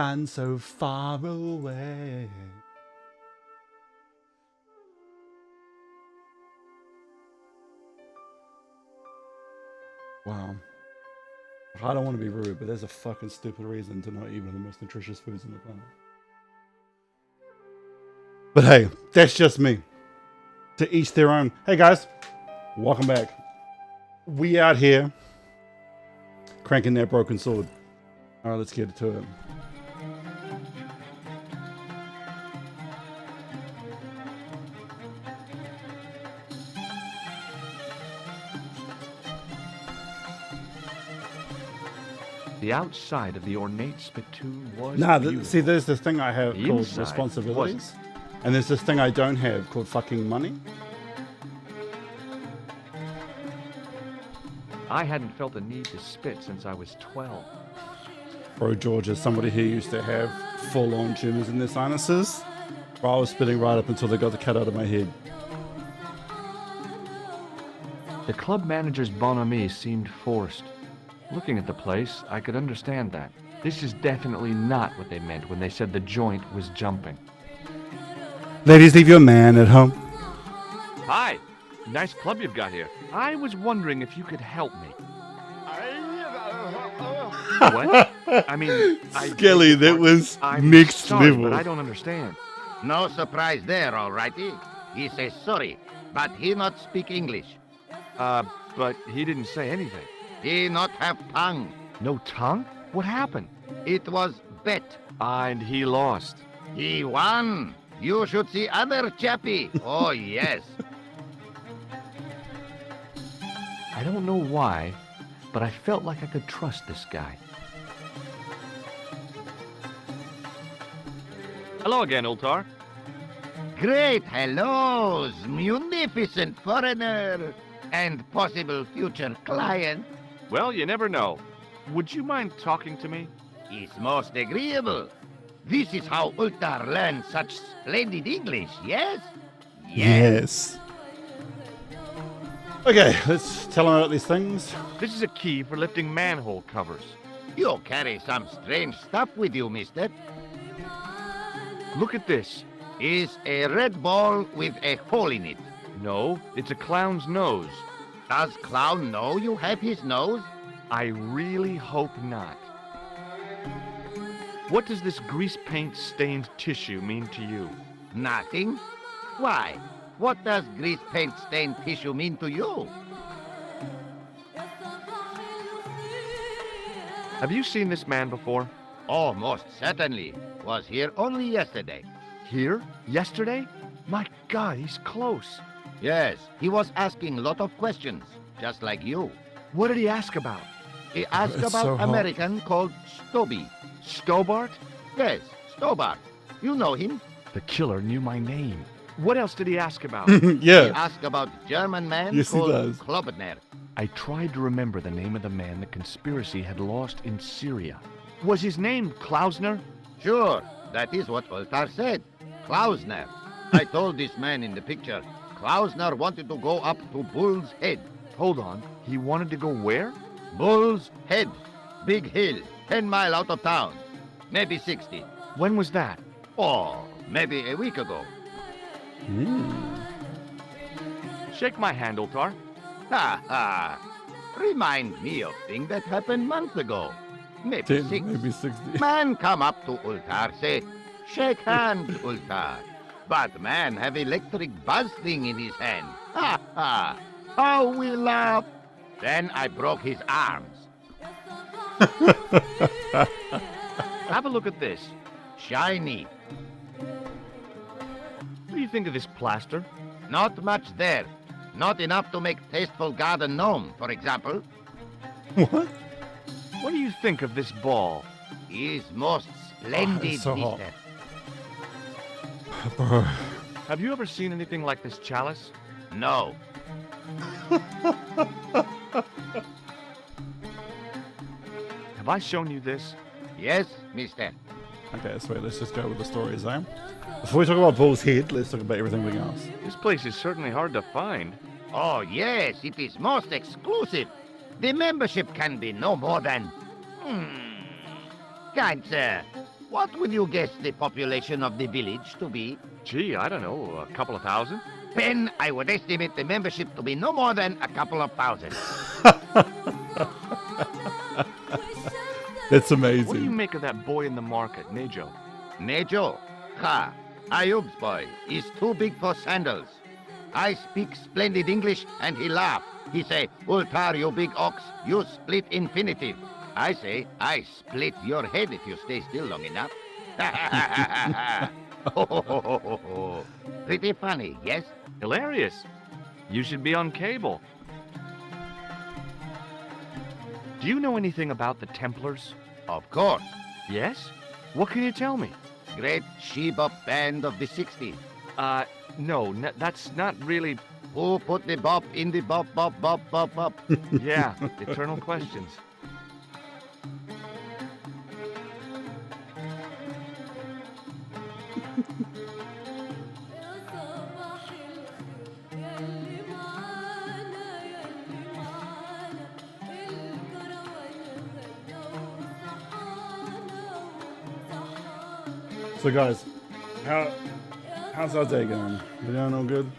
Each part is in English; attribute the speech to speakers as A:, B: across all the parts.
A: land so far away. Wow. I don't want to be rude, but there's a fucking stupid reason to not eat one of the most nutritious foods on the planet. But hey, that's just me. To each their own. Hey guys, welcome back. We out here cranking that broken sword. All right, let's get to it.
B: The outside of the ornate spittoon was
A: see, there's this thing I have
B: The
A: called
B: inside
A: responsibilities, and there's this thing I don't have called fucking money.
B: I hadn't felt a need to spit since I was 12.
A: Bro, George, as somebody who used to have full-on tumors in their sinuses, bro, I was spitting right up until they got the cat out of my head.
B: The club manager's bonhomie seemed forced. Looking at the place, I could understand that. This is definitely not what they meant when they said the joint was jumping.
A: Ladies, leave your man at home.
B: Hi! Nice club you've got here. I was wondering if you could help me. What? I mean,
A: Skelly, that was
B: I'm
A: next
B: sorry,
A: level.
B: but I don't understand.
C: No surprise there, alrighty. He says sorry, but he not speak English.
B: But he didn't say anything.
C: He not have tongue.
B: No tongue? What happened?
C: It was bet.
B: And he lost.
C: He won. You should see other chappy. Oh, yes.
B: I don't know why, but I felt like I could trust this guy. Hello again, Ultar.
C: Great hellos, munificent foreigner, and possible future client.
B: Well, you never know. Would you mind talking to me?
C: It's most agreeable. This is how Ultar learns such splendid English, yes?
A: Yes. Okay, let's tell them about these things.
B: This is a key for lifting manhole covers.
C: You carry some strange stuff with you, mister.
B: Look at this.
C: Is a red ball with a hole in it.
B: No, it's a clown's nose.
C: Does Clown know you have his nose?
B: I really hope not. What does this grease paint stained tissue mean to you?
C: Nothing. Why? What does grease paint stained tissue mean to you?
B: Have you seen this man before?
C: Oh, most certainly. Was here only yesterday.
B: Here? Yesterday? My God, he's close.
C: Yes, he was asking a lot of questions, just like you.
B: What did he ask about?
C: He asked
A: It's
C: about
A: so hot.
C: American called Stoby.
B: Stobart?
C: Yes, Stobart. You know him.
B: The killer knew my name. What else did he ask about?
C: He
A: Yeah.
C: asked about German man
A: Yes, he
C: called
A: does.
C: Klobner.
B: I tried to remember the name of the man the conspiracy had lost in Syria. Was his name Klausner?
C: Sure, that is what Ultar said. Klausner. I told this man in the picture, Klausner wanted to go up to Bull's Head.
B: Hold on. He wanted to go where?
C: Bull's Head. Big hill, 10 miles out of town. Maybe 60.
B: When was that?
C: Oh, maybe a week ago.
B: Shake my hand, Ultar.
C: Ha ha. Remind me of thing that happened months ago. Maybe
A: 10,
C: 6.
A: maybe 60.
C: Man come up to Ultar, say, shake hands, Ultar. But man have electric buzz thing in his hand. Ha ha. How we laugh. Then I broke his arms.
B: Have a look at this.
C: Shiny.
B: What do you think of this plaster?
C: Not much there. Not enough to make tasteful garden gnome, for example.
A: What?
B: What do you think of this ball?
C: Is most splendid,
A: so hot.
C: mister.
A: Bro.
B: Have you ever seen anything like this chalice?
C: No.
B: Have I shown you this?
C: Yes, mister.
A: Okay, sweet. Let's just go with the stories, eh? Before we talk about Bull's Head, let's talk about everything else.
B: This place is certainly hard to find.
C: Oh, yes, it is most exclusive. The membership can be no more than... Kind sir, What would you guess the population of the village to be?
B: Gee, I don't know, a couple of thousand?
C: Then I would estimate the membership to be no more than a couple of thousand.
A: That's
B: What do you
A: amazing.
B: make of that boy in the market, Nejo?
C: Nejo, ha, Ayub's boy is too big for sandals. I speak splendid English and he laugh. He say, Ultar, you big ox, you split infinitive. I say, I split your head if you stay still long enough. Pretty funny, yes?
B: Hilarious. You should be on cable. Do you know anything about the Templars?
C: Of course.
B: Yes? What can you tell me?
C: Great she-bop band of the 60s.
B: No, that's not really...
C: Who put the bop in the bop, bop, bop, bop, bop?
B: Yeah, eternal questions.
A: So guys, how's our day going? We doing all good?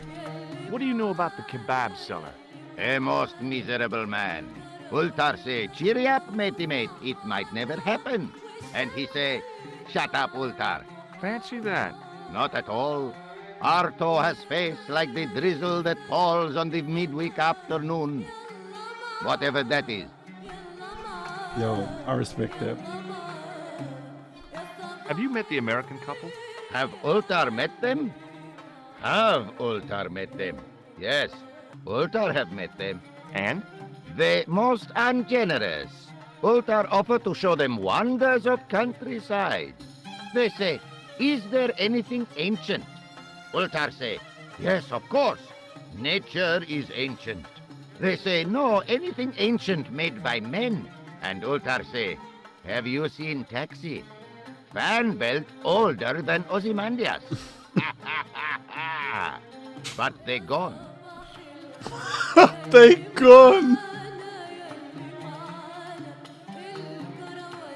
B: What do you know about the kebab seller?
C: A most miserable man. Ultar say, cheery up, matey mate, it might never happen. And he say, shut up, Ultar.
B: Fancy that.
C: Not at all. Arto has face like the drizzle that falls on the midweek afternoon. Whatever that is.
A: Yo, I respect that.
B: Have you met the American couple?
C: Have Ultar met them? Have Ultar met them? Yes, Ultar have met them.
B: And?
C: They most ungenerous. Ultar offer to show them wonders of countryside. They say, is there anything ancient? Ultar say, yes, of course. Nature is ancient. They say, no, anything ancient made by men. And Ultar say, have you seen Taxi? Fan belt older than Ozymandias. But they gone.
A: They gone.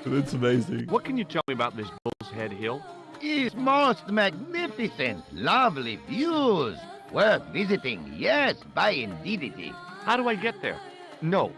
A: That's amazing.
B: What can you tell me about this Bull's Head Hill?
C: Is most magnificent, lovely views. Worth visiting, yes, by indeedity.
B: How do I get there? No.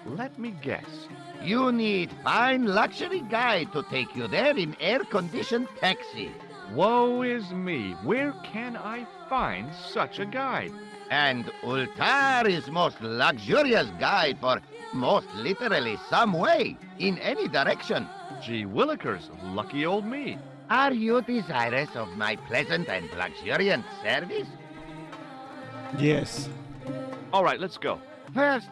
B: Let me guess.
C: You need fine luxury guide to take you there in air-conditioned taxi.
B: Woe is me. Where can I find such a guide?
C: And Ultar is most luxurious guide for most literally some way, in any direction.
B: Gee willikers, lucky old me.
C: Are you desirous of my pleasant and luxuriant service?
A: Yes.
B: All right, let's go.
C: First,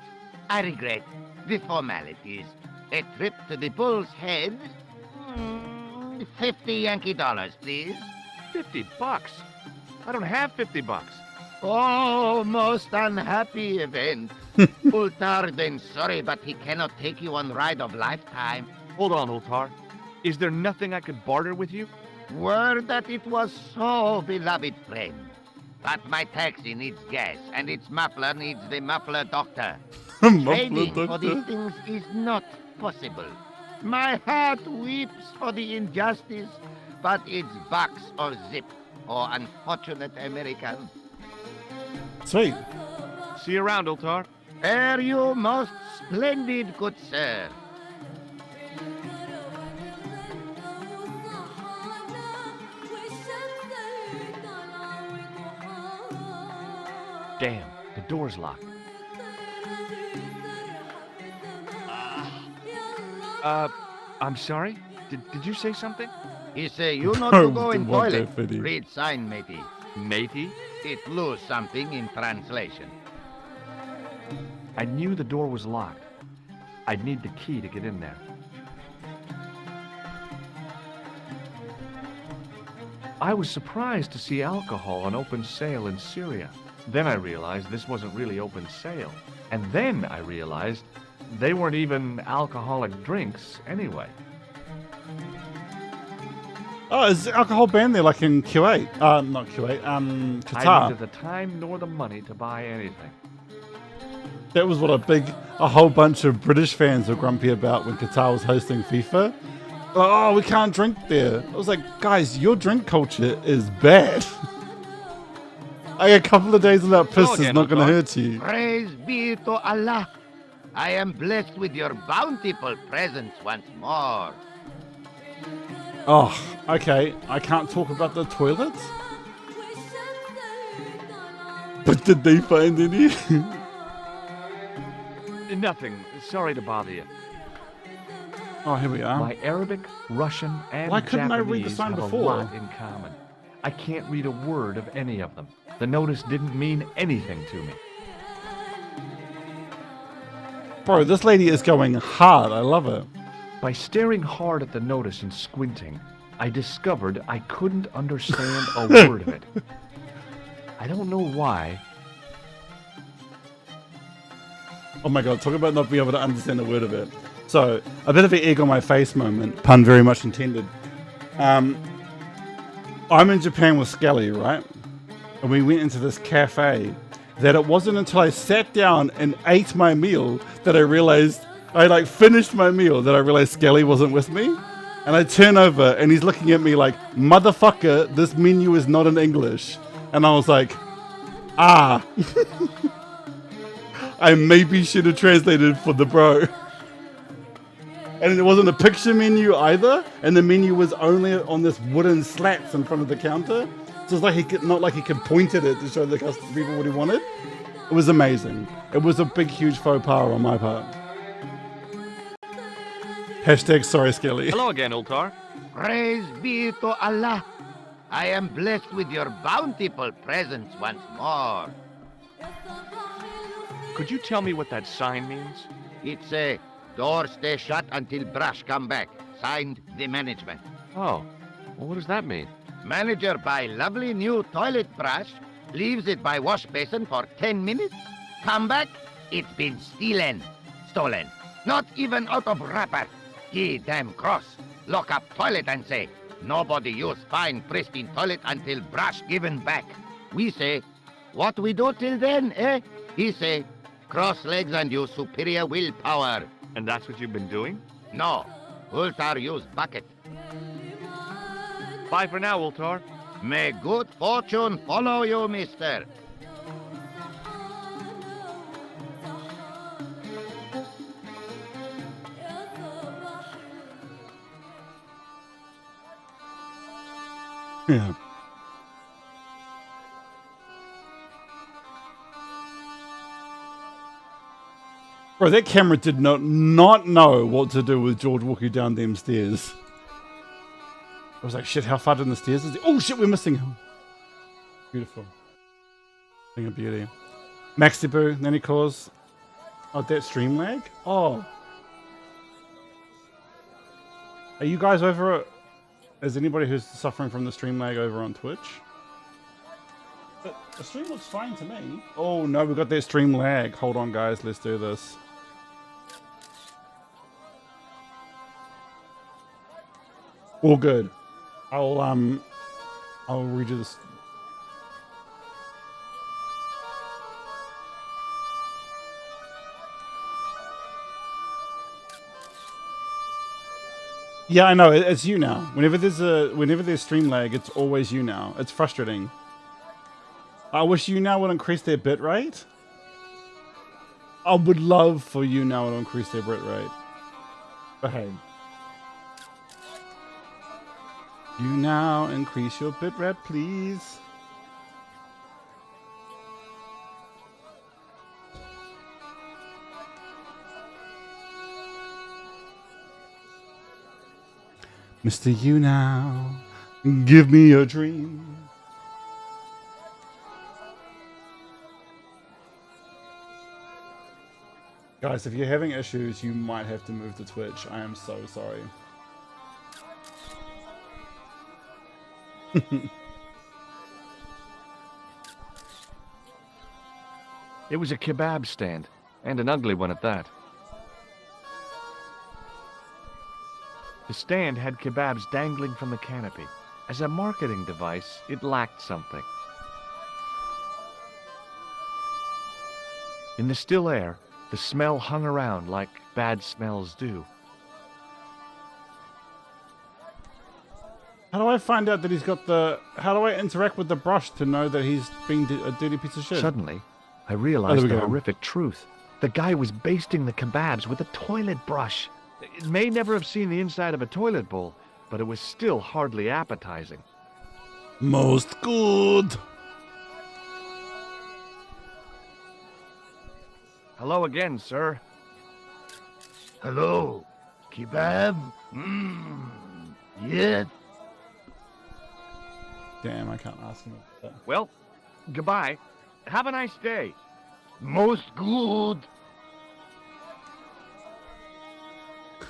C: I regret the formalities. A trip to the Bull's Head. 50 Yankee dollars, please.
B: $50. I don't have $50.
C: Oh, most unhappy event. Ultar then sorry, but he cannot take you on ride of lifetime.
B: Hold on, Ultar. Is there nothing I could barter with you?
C: Word that it was so, beloved friend. But my taxi needs gas, and its muffler needs the muffler doctor. Trading for these things is not possible. My heart weeps for the injustice, but it's box or zip, or unfortunate American.
A: Sweet.
B: See you around, Ultar.
C: Fare you most splendid, good sir.
B: Damn, the door's locked. I'm sorry? Did you say something?
C: He say you not to go in
A: What
C: toilet.
A: that
C: Read sign, matey.
B: Matey?
C: It lose something in translation.
B: I knew the door was locked. I'd need the key to get in there. I was surprised to see alcohol on open sale in Syria. Then I realized this wasn't really open sale. And then I realized they weren't even alcoholic drinks anyway.
A: Oh, is alcohol banned there like in Kuwait? Not Kuwait,
B: I had
A: Qatar.
B: neither the time nor the money to buy anything.
A: That was what a whole bunch of British fans were grumpy about when Qatar was hosting FIFA. Oh, we can't drink there. I was like, guys, your drink culture is bad. Like a couple of days without piss is not going to hurt you.
C: Praise be to Allah. I am blessed with your bountiful presence once more.
A: Oh, okay. I can't talk about the toilets? But did they find any?
B: Nothing. Sorry to bother you.
A: Oh, here we are.
B: My Arabic, Russian, and
A: Why couldn't I read the
B: Japanese
A: sign
B: have
A: before?
B: a lot in common. I can't read a word of any of them. The notice didn't mean anything to me.
A: Bro, this lady is going hard. I love it.
B: By staring hard at the notice and squinting, I discovered I couldn't understand a word of it. I don't know why.
A: Oh my god, talk about not being able to understand a word of it. So, a bit of an egg on my face moment, pun very much intended. I'm in Japan with Skelly, right? And we went into this cafe that it wasn't until I sat down and ate my meal that I realized, I like finished my meal that I realized Skelly wasn't with me. And I turn over and he's looking at me like, motherfucker, this menu is not in English. And I was like, ah. I maybe should have translated for the bro. And it wasn't a picture menu either, and the menu was only on this wooden slats in front of the counter. So it's like not like he could point at it to show the people what he wanted. It was amazing. It was a big, huge faux pas on my part. Hashtag sorry, Skelly.
B: Hello again, Ultar.
C: Praise be to Allah. I am blessed with your bountiful presence once more.
B: Could you tell me what that sign means?
C: It's a door stay shut until brush come back. Signed, the management.
B: Oh, well, what does that mean?
C: Manager buy lovely new toilet brush, leaves it by wash basin for 10 minutes, come back, it's been stolen. Not even out of wrapper. He damn cross. Lock up toilet and say, nobody use fine pristine toilet until brush given back. We say, what we do till then, eh? He say, cross legs and use superior willpower.
B: And that's what you've been doing?
C: No, Ultar use bucket.
B: Bye for now, Ultar.
C: May good fortune follow you, mister.
A: Yeah. Bro, that camera did not know what to do with George walking down them stairs. I was like, shit, how far down the stairs is he? Oh shit, we're missing him. Beautiful. Thing of beauty. Maxi Boo, Nanny Cause. Oh, that stream lag? Oh. Are you guys over at... Is anybody who's suffering from the stream lag over on Twitch? The stream looks fine to me. Oh no, we got that stream lag. Hold on guys, let's do this. All good. I'll redo this. Yeah, I know. It's you now. Whenever there's stream lag, it's always you now. It's frustrating. I wish you now would increase their bit rate. I would love for you now to increase their bit rate. But hey. You now increase your bit rate, please. Mr. You now, give me your dream. Guys, if you're having issues, you might have to move to Twitch. I am so sorry.
B: It was a kebab stand, and an ugly one at that. The stand had kebabs dangling from the canopy. As a marketing device, it lacked something. In the still air, the smell hung around like bad smells do.
A: How do I find out that he's got the... How do I interact with the brush to know that he's being a dirty piece of shit?
B: Suddenly, I realized
A: we
B: the
A: go.
B: horrific truth. The guy was basting the kebabs with a toilet brush. It may never have seen the inside of a toilet bowl, but it was still hardly appetizing.
A: Most good.
B: Hello again, sir.
C: Hello, kebab? Mmm, yes.
A: Damn, I can't ask him.
B: Well, goodbye. Have a nice day.
C: Most good.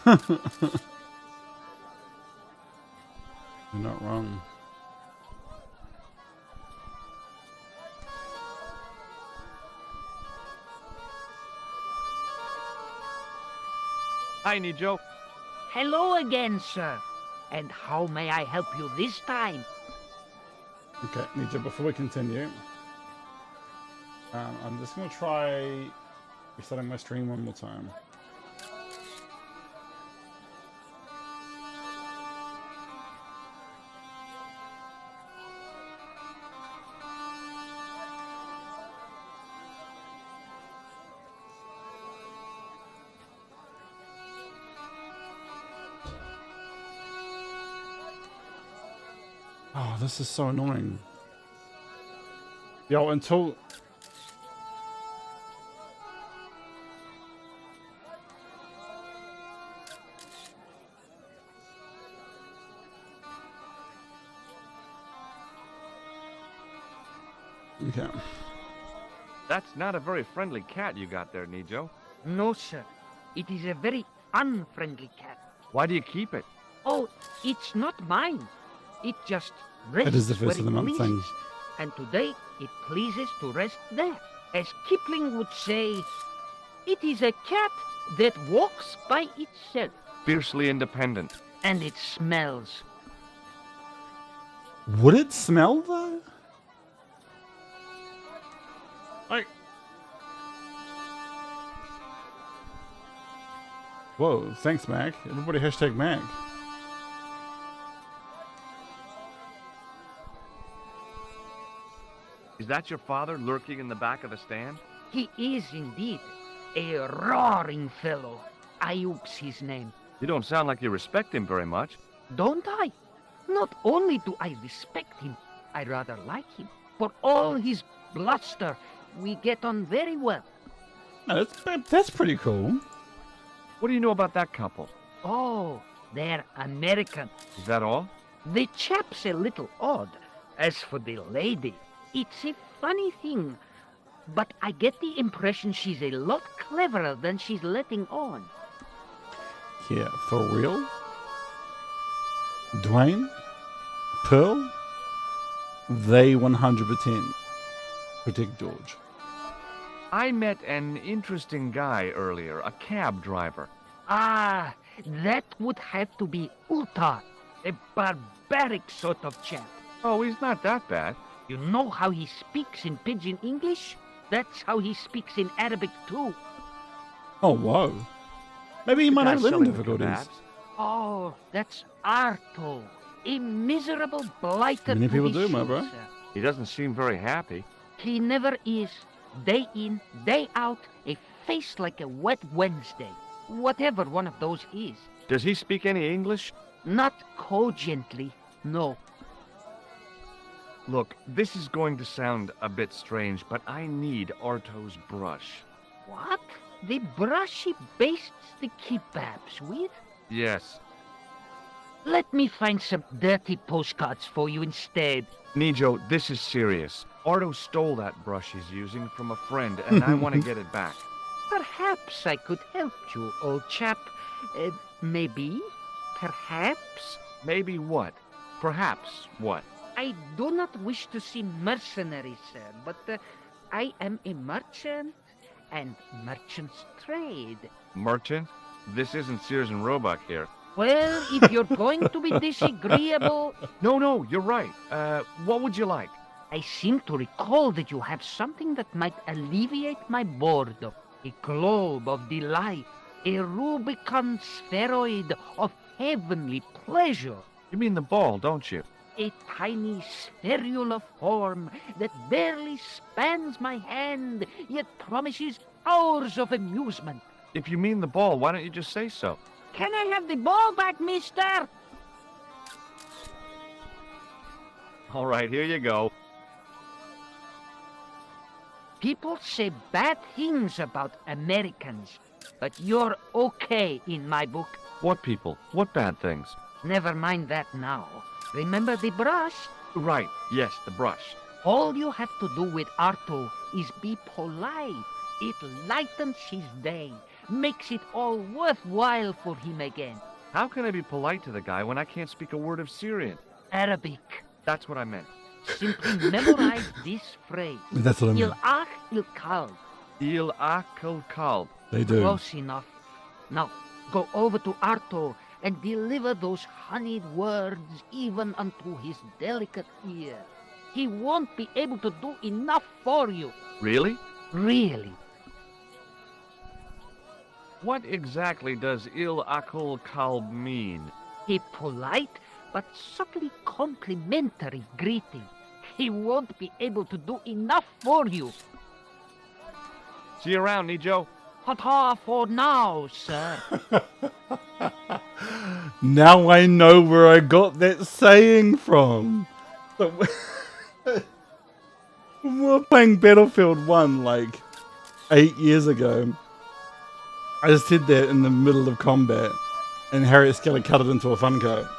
A: You're not wrong.
B: Hi, Nijo.
D: Hello again, sir. And how may I help you this time?
A: Okay, Nietzsche, before we continue, I'm just going to try restarting my stream one more time. Oh, this is so annoying. Yo, until... Okay.
B: That's not a very friendly cat you got there, Nijo.
D: No, sir. It is a very unfriendly cat.
B: Why do you keep it?
D: Oh, it's not mine. It just
A: It is
D: rests
A: the
D: where
A: first of the
D: it
A: month thing.
D: pleases. And today, it pleases to rest there. As Kipling would say, it is a cat that walks by itself.
B: Fiercely independent.
D: And it smells.
A: Would it smell, though? Like... Whoa, thanks, Mac. Everybody hashtag Mac.
B: Is that your father lurking in the back of the stand?
D: He is indeed a roaring fellow. Ayuk's his name.
B: You don't sound like you respect him very much.
D: Don't I? Not only do I respect him, I rather like him. For all his bluster, we get on very well.
A: No, that's pretty cool.
B: What do you know about that couple?
D: Oh, they're American.
B: Is that all?
D: The chap's a little odd. As for the lady, it's a funny thing. But I get the impression she's a lot cleverer than she's letting on.
A: Yeah, for real? Dwayne? Pearl? They 100% protect George.
B: I met an interesting guy earlier, a cab driver.
D: Ah, that would have to be Uta, a barbaric sort of chap.
B: Oh, he's not that bad.
D: You know how he speaks in Pidgin English? That's how he speaks in Arabic too.
A: Oh, whoa. Maybe he might
B: The
A: have
B: guy
A: learning
B: selling the
A: difficulties.
B: kebabs.
D: Oh, that's Arto, a miserable blighter.
A: Many
D: to
A: people
D: be
A: do, my
D: sure,
A: bro.
D: sir.
B: He doesn't seem very happy.
D: He never is. Day in, day out, a face like a wet Wednesday. Whatever one of those is.
B: Does he speak any English?
D: Not cogently, no.
B: Look, this is going to sound a bit strange, but I need Arto's brush.
D: What? The brush he bastes the kebabs with?
B: Yes.
D: Let me find some dirty postcards for you instead.
B: Nijo, this is serious. Arto stole that brush he's using from a friend, and I want to get it back.
D: Perhaps I could help you, old chap. Maybe? Perhaps?
B: Maybe what? Perhaps what?
D: I do not wish to seem mercenary, sir, but I am a merchant, and merchants trade.
B: Merchant? This isn't Sears and Roebuck here.
D: Well, if you're going to be disagreeable...
B: No, you're right. What would you like?
D: I seem to recall that you have something that might alleviate my boredom. A globe of delight. A Rubicon spheroid of heavenly pleasure.
B: You mean the ball, don't you?
D: A tiny spherule form that barely spans my hand, yet promises hours of amusement.
B: If you mean the ball, why don't you just say so?
D: Can I have the ball back, mister?
B: All right, here you go.
D: People say bad things about Americans, but you're okay in my book.
B: What people? What bad things?
D: Never mind that now. Remember the brush?
B: Right, yes, the brush.
D: All you have to do with Arto is be polite. It lightens his day, makes it all worthwhile for him again.
B: How can I be polite to the guy when I can't speak a word of Syrian?
D: Arabic.
B: That's what I meant.
D: Simply memorize this phrase.
A: That's what I mean.
D: Il-ach il-kalb.
B: Il akal kalb.
A: They do.
D: Close enough. Now, go over to Arto and deliver those honeyed words even unto his delicate ear. He won't be able to do enough for you.
B: Really?
D: Really.
B: What exactly does il akal kalb mean?
D: A polite but subtly complimentary greeting. He won't be able to do enough for you.
B: See you around, Nijo.
D: Ta-ta for now, sir.
A: Now I know where I got that saying from. So, when we were playing Battlefield 1 like 8 years ago, I just did that in the middle of combat, and Harriet Skelly cut it into a Funko.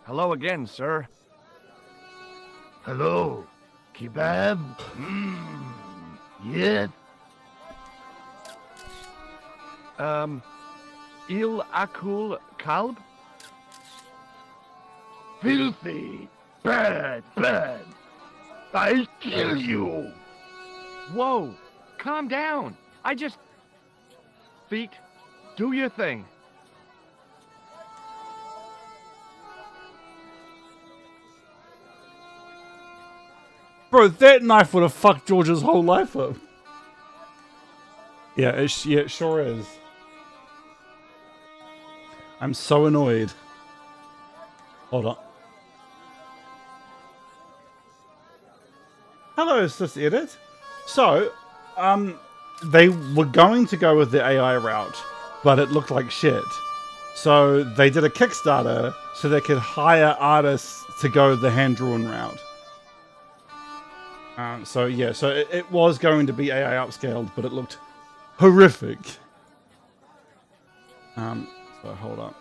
B: Hello again, sir.
C: Hello, kebab? Yes?
B: Il akul kalb?
C: Filthy! Bad, bad! I'll kill you!
B: Whoa! Calm down! I just... Feet, do your thing.
A: Bro, that knife would have fucked George's whole life up. Yeah, it sure is. I'm so annoyed. Hold on. Hello, Sis Edit. So, they were going to go with the AI route, but it looked like shit. So they did a Kickstarter so they could hire artists to go the hand-drawn route. So it was going to be AI upscaled, but it looked horrific. So hold up.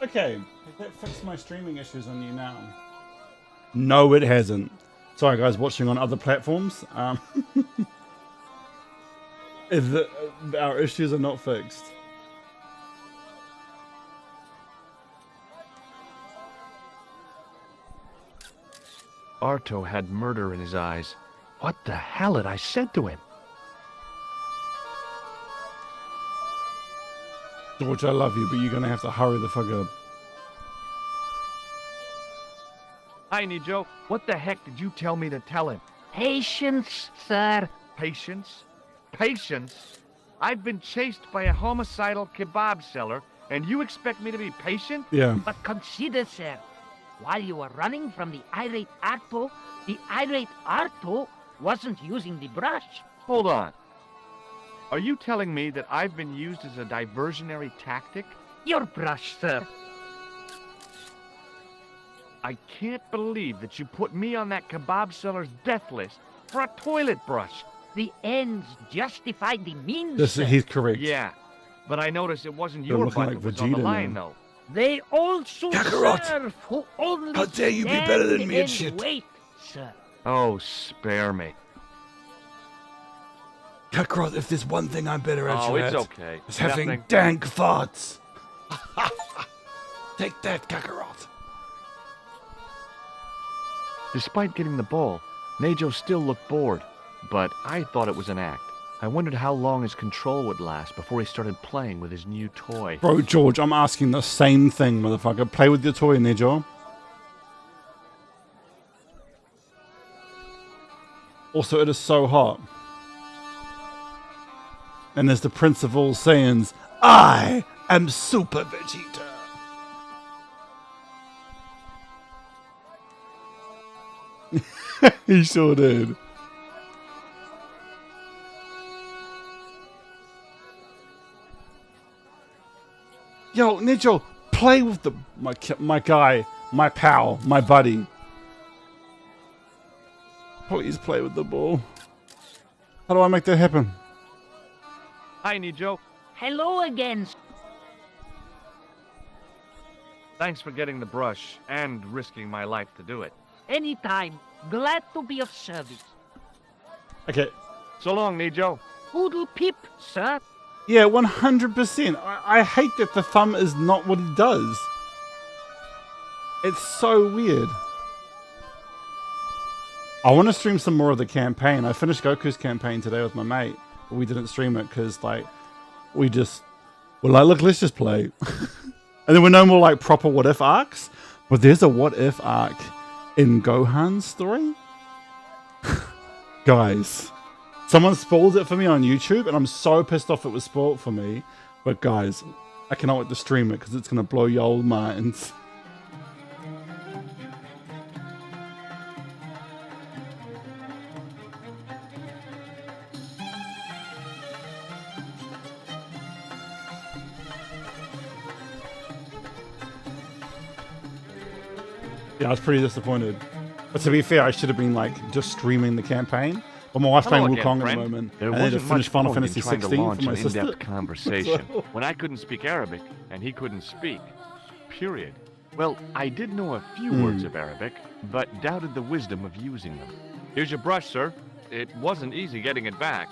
A: Okay, has that fixed my streaming issues on you now? No, it hasn't. Sorry, guys, watching on other platforms. Our issues are not fixed.
B: Arto had murder in his eyes. What the hell had I said to him?
A: George, I love you, but you're gonna have to hurry the fuck up.
B: Hi, Nijo. What the heck did you tell me to tell him?
D: Patience, sir.
B: Patience? Patience? I've been chased by a homicidal kebab seller, and you expect me to be patient?
A: Yeah.
D: But consider, sir, while you were running from the irate Arto wasn't using the brush.
B: Hold on. Are you telling me that I've been used as a diversionary tactic?
D: Your brush, sir.
B: I can't believe that you put me on that kebab seller's death list for a toilet brush.
D: The ends justify the means,
A: This,
D: sir.
A: he's correct.
B: Yeah, but I noticed it wasn't
A: You're
B: your
A: looking
B: butt
A: like
B: that was on the
A: Vegeta
B: line,
A: now.
B: though.
D: They also
E: Kakarot!
D: serve who only
E: How dare you be better than me and
D: stand
E: shit.
D: Wait, sir.
B: Oh, spare me.
A: Kakarot, if there's one thing I'm better at,
B: Oh, it's okay.
A: it's having
B: Nothing.
A: dank farts. Take that, Kakarot.
B: Despite getting the ball, Nejo still looked bored, but I thought it was an act. I wondered how long his control would last before he started playing with his new toy.
A: Bro, George, I'm asking the same thing, motherfucker. Play with your toy, Nejo. Also, it is so hot. And there's the Prince of all Saiyans. I am Super Vegeta. He sure did. Yo, Nejo, play with my guy, my pal, my buddy. Please play with the ball. How do I make that happen?
B: Hi, Nejo.
D: Hello again.
B: Thanks for getting the brush and risking my life to do it.
D: Anytime. Glad to be of service.
A: Okay.
B: So long, Nejo.
D: Poodle pip, sir.
A: Yeah, 100%. I hate that the thumb is not what he does. It's so weird. I want to stream some more of the campaign. I finished Goku's campaign today with my mate, but we didn't stream it because, like, we're like, look, let's just play. And then we're no more, like, proper what-if arcs. But there's a what-if arc in Gohan's story. Guys, someone spoiled it for me on YouTube, and I'm so pissed off it was spoiled for me. But, guys, I cannot wait to stream it because it's going to blow your old minds. Yeah, I was pretty disappointed. But to be fair, I should have been like just streaming the campaign. But my wife's playing Wukong at the moment.
B: There
A: And I need to
B: wasn't
A: finish
B: much
A: Final
B: point in
A: Fantasy
B: trying to
A: 16
B: launch
A: for my
B: an
A: sister.
B: in-depth conversation
A: So-
B: when I couldn't speak Arabic and he couldn't speak. Period. Well, I did know a few words of Arabic, but doubted the wisdom of using them. Here's your brush, sir. It wasn't easy getting it back.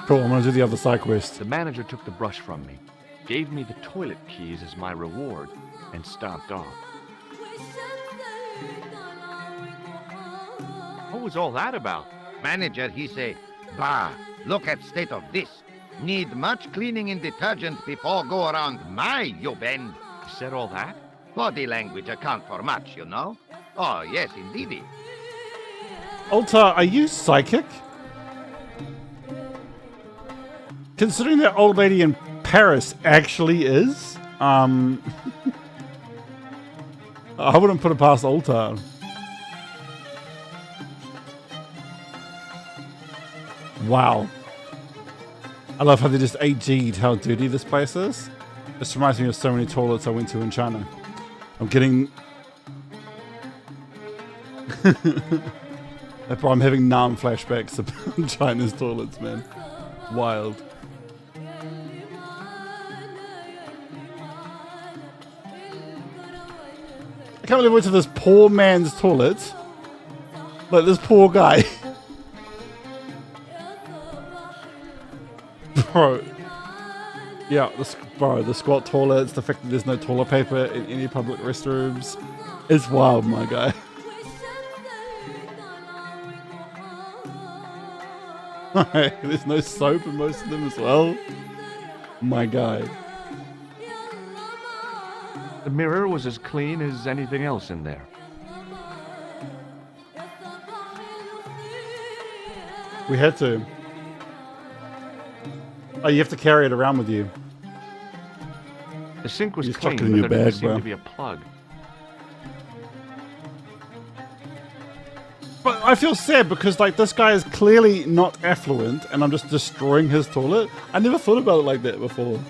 A: Cool, I'm going to do the other side quest.
B: The manager took the brush from me, gave me the toilet keys as my reward, and stomped off. What was all that about?
C: Manager, he say, bah, look at state of this. Need much cleaning and detergent before go around my, you bend.
B: He said all that?
C: Body language account for much, you know? Oh, yes, indeedy.
A: Altar, are you psychic? Considering that old lady in Paris actually is, I wouldn't put it past Altar. Wow. I love how they just AG'd how dirty this place is. This reminds me of so many toilets I went to in China. I'm getting... Bro, I'm having Nam flashbacks about China's toilets, man. Wild. I can't believe I went to this poor man's toilet. Like, this poor guy. Bro. Yeah, the squat toilets, the fact that there's no toilet paper in any public restrooms. It's wild, my guy. There's no soap in most of them as well. My guy.
B: The mirror was as clean as anything else in there.
A: We had to. Oh, you have to carry it around with you.
B: The sink was
A: You just
B: clean,
A: chuck it in
B: but
A: your
B: there didn't
A: bag,
B: seem
A: bro.
B: to be a plug.
A: But I feel sad because, like, this guy is clearly not affluent and I'm just destroying his toilet. I never thought about it like that before.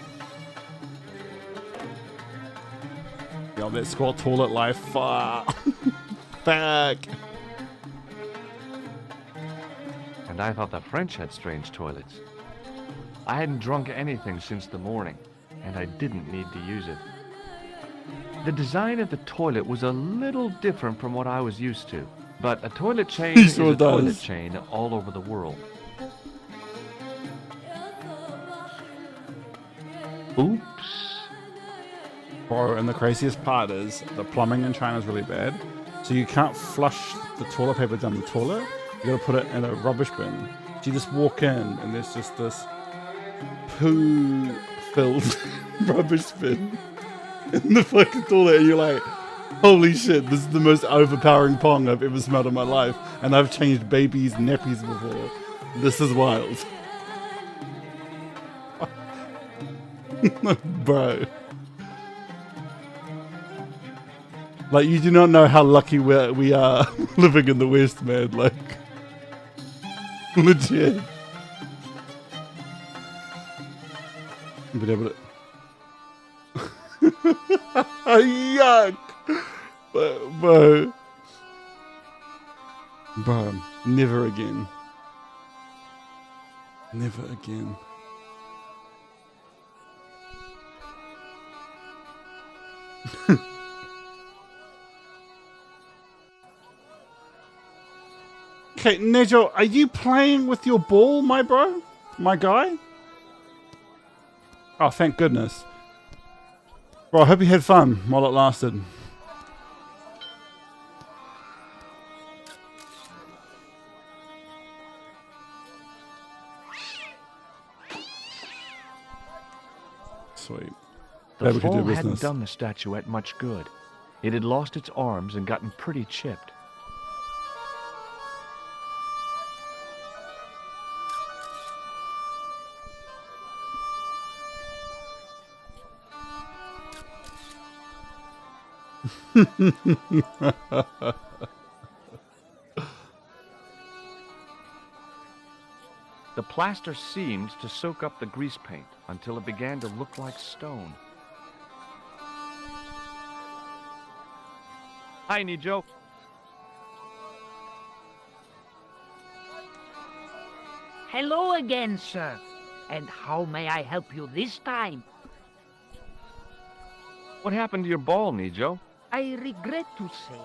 A: Yo, that squat toilet life. Fuck. Fuck.
B: And I thought the French had strange toilets. I hadn't drunk anything since the morning, and I didn't need to use it. The design of the toilet was a little different from what I was used to. But a toilet chain
A: He
B: is
A: sure
B: a toilet
A: does.
B: chain all over the world. Oops.
A: Bro, and the craziest part is the plumbing in China is really bad. So you can't flush the toilet paper down the toilet. You gotta put it in a rubbish bin. So you just walk in and there's just this poo-filled rubbish bin in the fucking toilet, and you're like, holy shit, this is the most overpowering pong I've ever smelled in my life. And I've changed babies' nappies before. This is wild. Bro. Like, you do not know how lucky we are living in the West, man. Like, legit. But able to... Yuck! Bro. Bro, never again. Never again. Okay, Nejo, are you playing with your ball, my bro? My guy? Oh, thank goodness. Bro, I hope you had fun while it lasted. Sweet.
B: The
A: Glad we could do
B: fall hadn't
A: business.
B: done the statuette much good. It had lost its arms and gotten pretty chipped. The plaster seemed to soak up the grease paint until it began to look like stone. Hi, Nijo.
D: Hello again, sir. And how may I help you this time?
B: What happened to your ball, Nijo?
D: I regret to say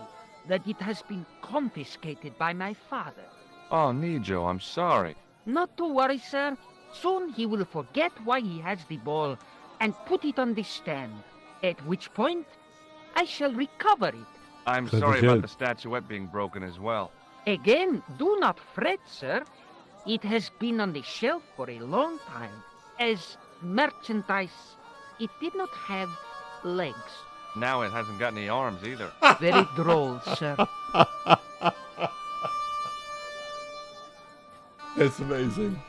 D: that it has been confiscated by my father.
B: Oh, Nijo, I'm sorry.
D: Not to worry, sir. Soon he will forget why he has the ball and put it on the stand, at which point I shall recover it.
B: I'm
A: Clever
B: sorry
A: kid.
B: about the statuette being broken as well.
D: Again, do not fret, sir. It has been on the shelf for a long time. As merchandise, it did not have legs.
B: Now it hasn't got any arms either.
D: Very droll, sir.
A: It's amazing.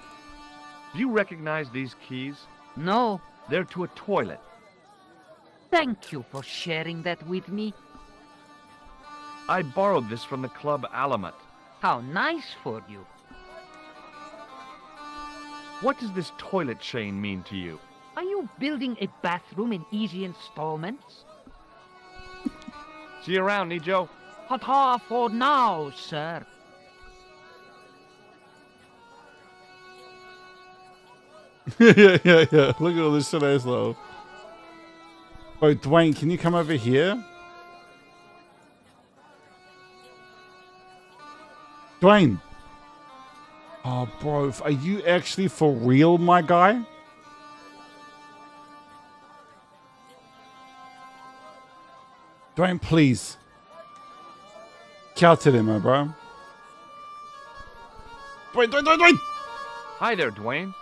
B: Do you recognize these keys?
D: No,
B: They're to a toilet.
D: thank you for sharing that with me.
B: I borrowed this from the Club Alamat.
D: How nice for you.
B: What does this toilet chain mean to you?
D: Are you building a bathroom in easy installments?
B: See you around, Nijo.
D: Ta-ta for now, sir.
A: yeah. Look at all this shit ass though. Oh, Dwayne, can you come over here? Dwayne. Oh, bro, are you actually for real, my guy? Dwayne, please. Count to them, my bro. Dwayne!
B: Hi there, Dwayne.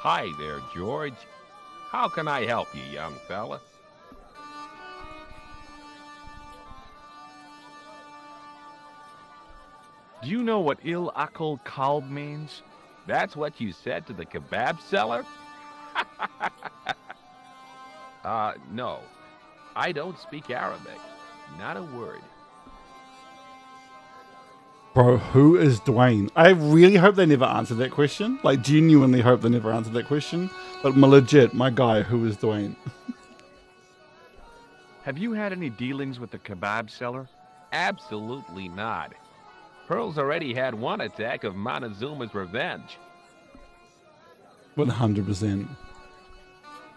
E: Hi there, George. How can I help you, young fella?
B: Do you know what Il Akal Kalb means?
E: That's what you said to the kebab seller? No. I don't speak Arabic. Not a word.
A: Bro, who is Dwayne? I really hope they never answer that question. Like, genuinely hope they never answer that question. But legit, my guy, who is Dwayne?
B: Have you had any dealings with the kebab seller?
E: Absolutely not. Pearl's already had one attack of Montezuma's revenge.
A: 100%.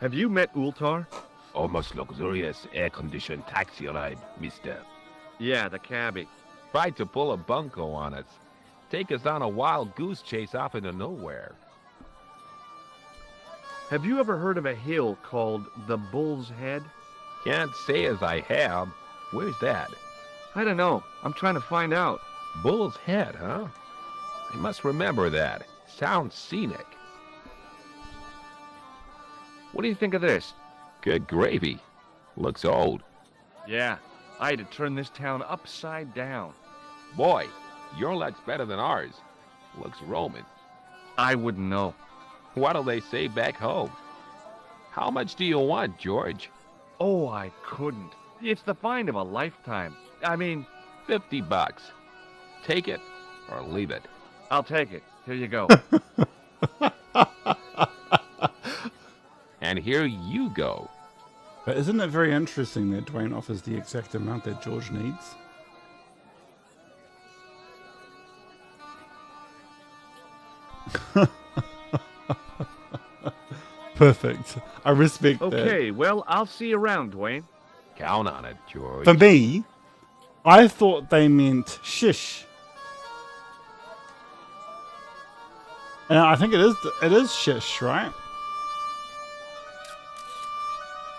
B: Have you met Ultar?
E: Almost luxurious air-conditioned taxi ride, mister.
B: Yeah, the cabbie.
E: Tried to pull a bunco on us. Take us on a wild goose chase off into nowhere.
B: Have you ever heard of a hill called the Bull's Head?
E: Can't say as I have. Where's that?
B: I don't know. I'm trying to find out.
E: Bull's Head, huh? I must remember that. Sounds scenic.
B: What do you think of this?
E: Good gravy. Looks old.
B: Yeah, I had to turn this town upside down.
E: Boy, your luck's better than ours. Looks Roman.
B: I wouldn't know.
E: What'll they say back home? How much do you want, George?
B: Oh, I couldn't. It's the find of a lifetime. I mean,
E: $50. Take it or leave it.
B: I'll take it. Here you go.
E: And here you go.
A: But isn't it very interesting that Dwayne offers the exact amount that George needs? Perfect. I respect that.
B: Okay, well, I'll see you around, Dwayne.
E: Count on it, George.
A: For me, I thought they meant shish. And I think it is shish, right?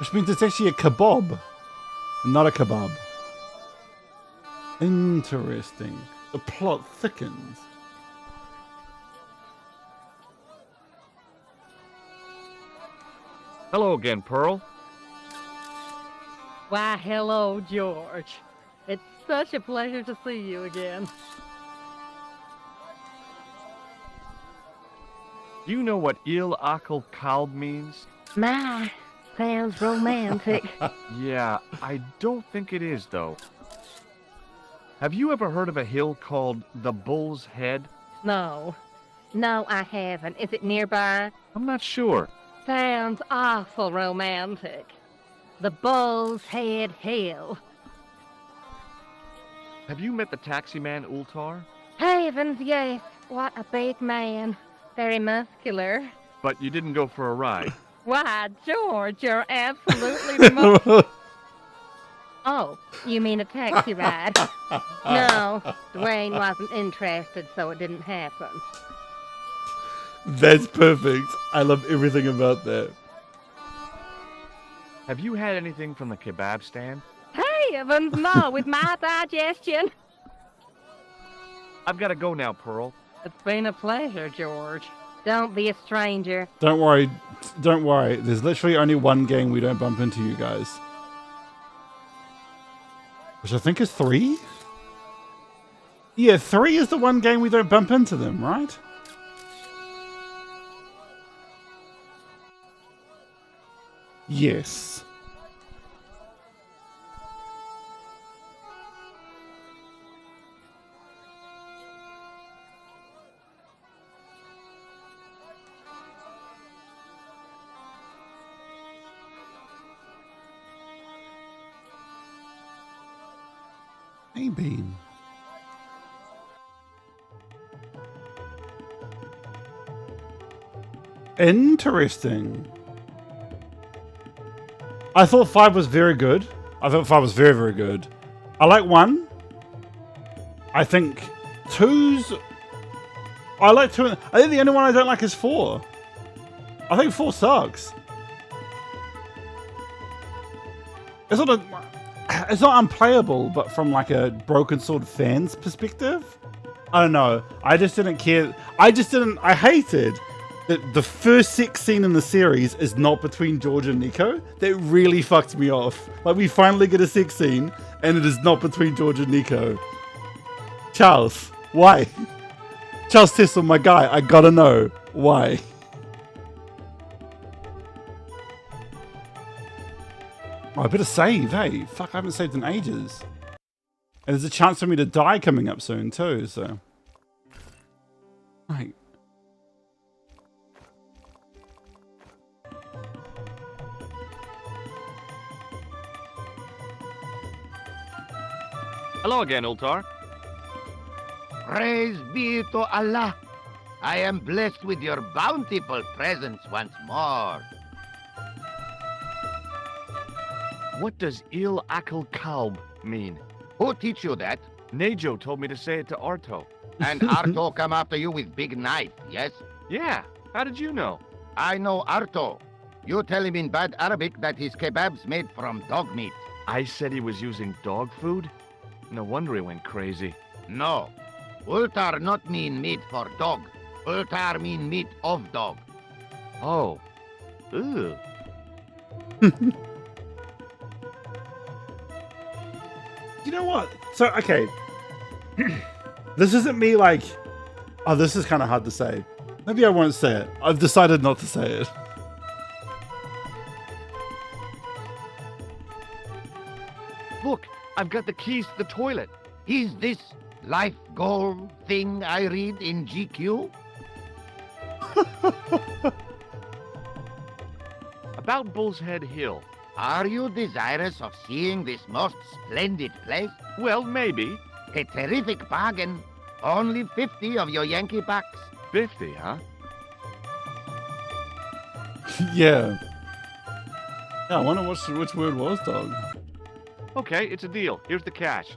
A: Which means it's actually a kebab, not a kebab. Interesting. The plot thickens.
B: Hello again, Pearl.
F: Why, hello, George. It's such a pleasure to see you again.
B: Do you know what Il Akal Kalb means?
F: My, sounds romantic.
B: Yeah, I don't think it is, though. Have you ever heard of a hill called the Bull's Head?
F: No, I haven't. Is it nearby?
B: I'm not sure.
F: Sounds awful romantic. The Bull's Head Hill.
B: Have you met the taxi man, Ultar?
F: Heavens, yes. What a big man. Very muscular.
B: But you didn't go for a ride.
F: Why, George, you're absolutely the most... Oh, you mean a taxi ride? No, Dwayne wasn't interested, so it didn't happen.
A: That's perfect. I love everything about that.
B: Have you had anything from the kebab stand?
F: Heavens, no, with my digestion.
B: I've got to go now, Pearl.
F: It's been a pleasure, George. Don't be a stranger.
A: Don't worry. Don't worry. There's literally only one gang we don't bump into, you guys. Which I think is 3? Yeah, 3 is the one gang we don't bump into them, right? Yes. Maybe. Interesting. I thought 5 was very good. I thought 5 was very, very good. I like 1. I think 2's... I like 2. I think the only one I don't like is 4. I think 4 sucks. It's not unplayable, but from like a Broken Sword fan's perspective, I don't know. I just didn't care. I hated that the first sex scene in the series is not between George and Nico. That really fucked me off. Like, we finally get a sex scene and it is not between George and Nico. Charles, why? Charles Tessel, my guy, I gotta know why. Oh, I better save, hey. Fuck, I haven't saved in ages. And there's a chance for me to die coming up soon too, so. Right.
B: Hello again, Ultar.
C: Praise be to Allah. I am blessed with your bountiful presence once more.
B: What does Il Akal Kalb mean?
C: Who teach you that?
B: Nejo told me to say it to Arto.
C: And Arto come after you with big knife, yes?
B: Yeah, how did you know?
C: I know Arto. You tell him in bad Arabic that his kebab's made from dog meat.
B: I said he was using dog food? No wonder he went crazy.
C: No. Ultar not mean meat for dog. Ultar mean meat of dog.
B: Oh. Ugh.
A: You know what? So, okay. This isn't me like, oh, this is kind of hard to say. Maybe I won't say it. I've decided not to say it.
B: Look, I've got the keys to the toilet.
C: Is this life goal thing I read in GQ?
B: About Bull's Head Hill.
C: Are you desirous of seeing this most splendid place?
B: Well, maybe.
C: A terrific bargain. Only 50 of your Yankee bucks.
B: 50, huh?
A: Yeah. Yeah, I wonder which word was dog.
B: Okay, it's a deal. Here's the cash.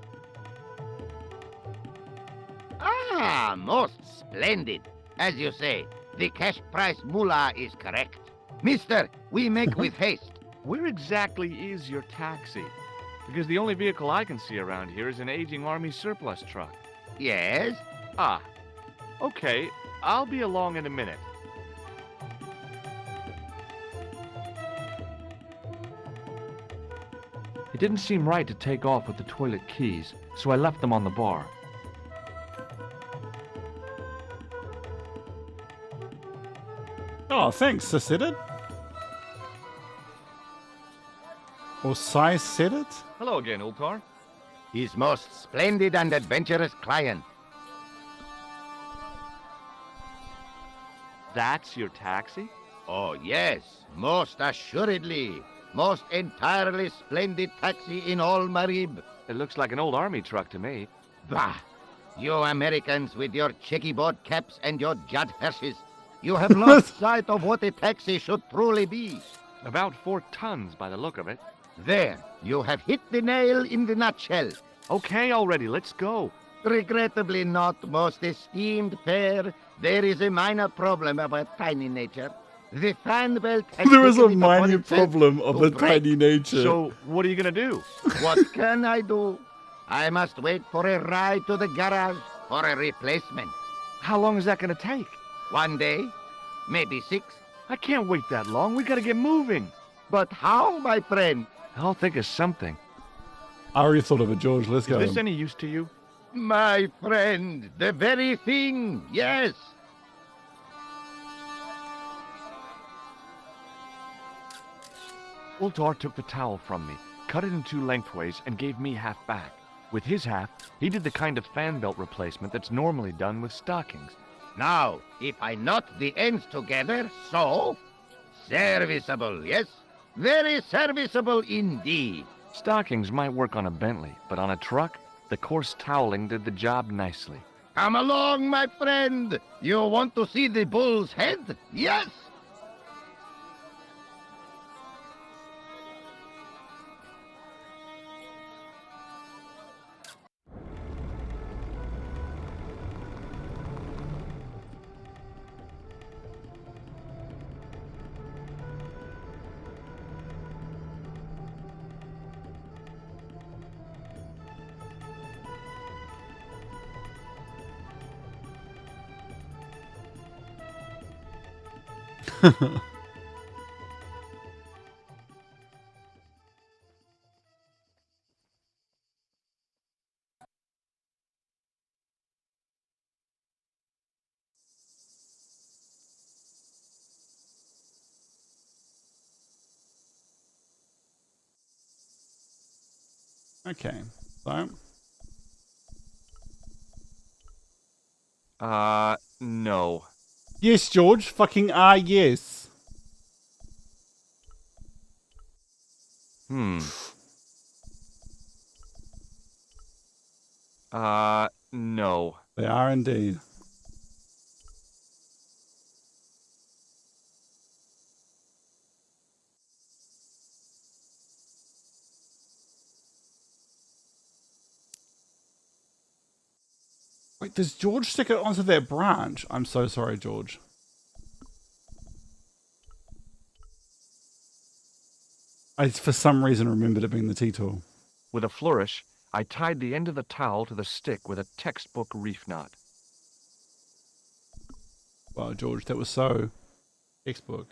C: Ah, most splendid. As you say, the cash price moolah is correct. Mister, we make with haste.
B: Where exactly is your taxi? Because the only vehicle I can see around here is an aging army surplus truck.
C: Yes?
B: Ah, okay. I'll be along in a minute. It didn't seem right to take off with the toilet keys, so I left them on the bar.
A: Oh, thanks, I said it. Or Sai said it?
B: Hello again, Ultar.
C: His most splendid and adventurous client.
B: That's your taxi?
C: Oh, yes, most assuredly. Most entirely splendid taxi in all Marib.
B: It looks like an old army truck to me.
C: Bah! You Americans with your checkerboard caps and your Judd Hershes. You have lost sight of what a taxi should truly be.
B: About 4 tons by the look of it.
C: There, you have hit the nail in the nutshell.
B: Okay, already, let's go.
C: Regrettably not, most esteemed pair. There is a minor problem of a tiny nature. The fan belt has
A: There is a
C: taken it upon
A: minor
C: itself
A: problem of
C: to
A: a
C: break.
A: tiny nature.
B: So, what are you gonna do?
C: What can I do? I must wait for a ride to the garage for a replacement.
B: How long is that gonna take?
C: 1 day, maybe 6.
B: I can't wait that long. We gotta get moving.
C: But how, my friend?
B: I'll think of something.
A: I already thought of it, George. Let's go.
B: Is this any use to you?
C: My friend, the very thing, yes.
B: Ultar took the towel from me, cut it in 2 lengthways, and gave me half back. With his half, he did the kind of fan belt replacement that's normally done with stockings.
C: Now, if I knot the ends together, so... Serviceable, yes? Very serviceable indeed.
B: Stockings might work on a Bentley, but on a truck, the coarse toweling did the job nicely.
C: Come along, my friend. You want to see the bull's head? Yes?
A: Okay, so
B: No.
A: yes, George. Fucking yes.
B: No.
A: They are indeed. Wait, does George stick it onto that branch? I'm so sorry, George. I, for some reason, remembered it being the T-tool.
B: With a flourish, I tied the end of the towel to the stick with a textbook reef knot.
A: Wow, George, that was so textbook.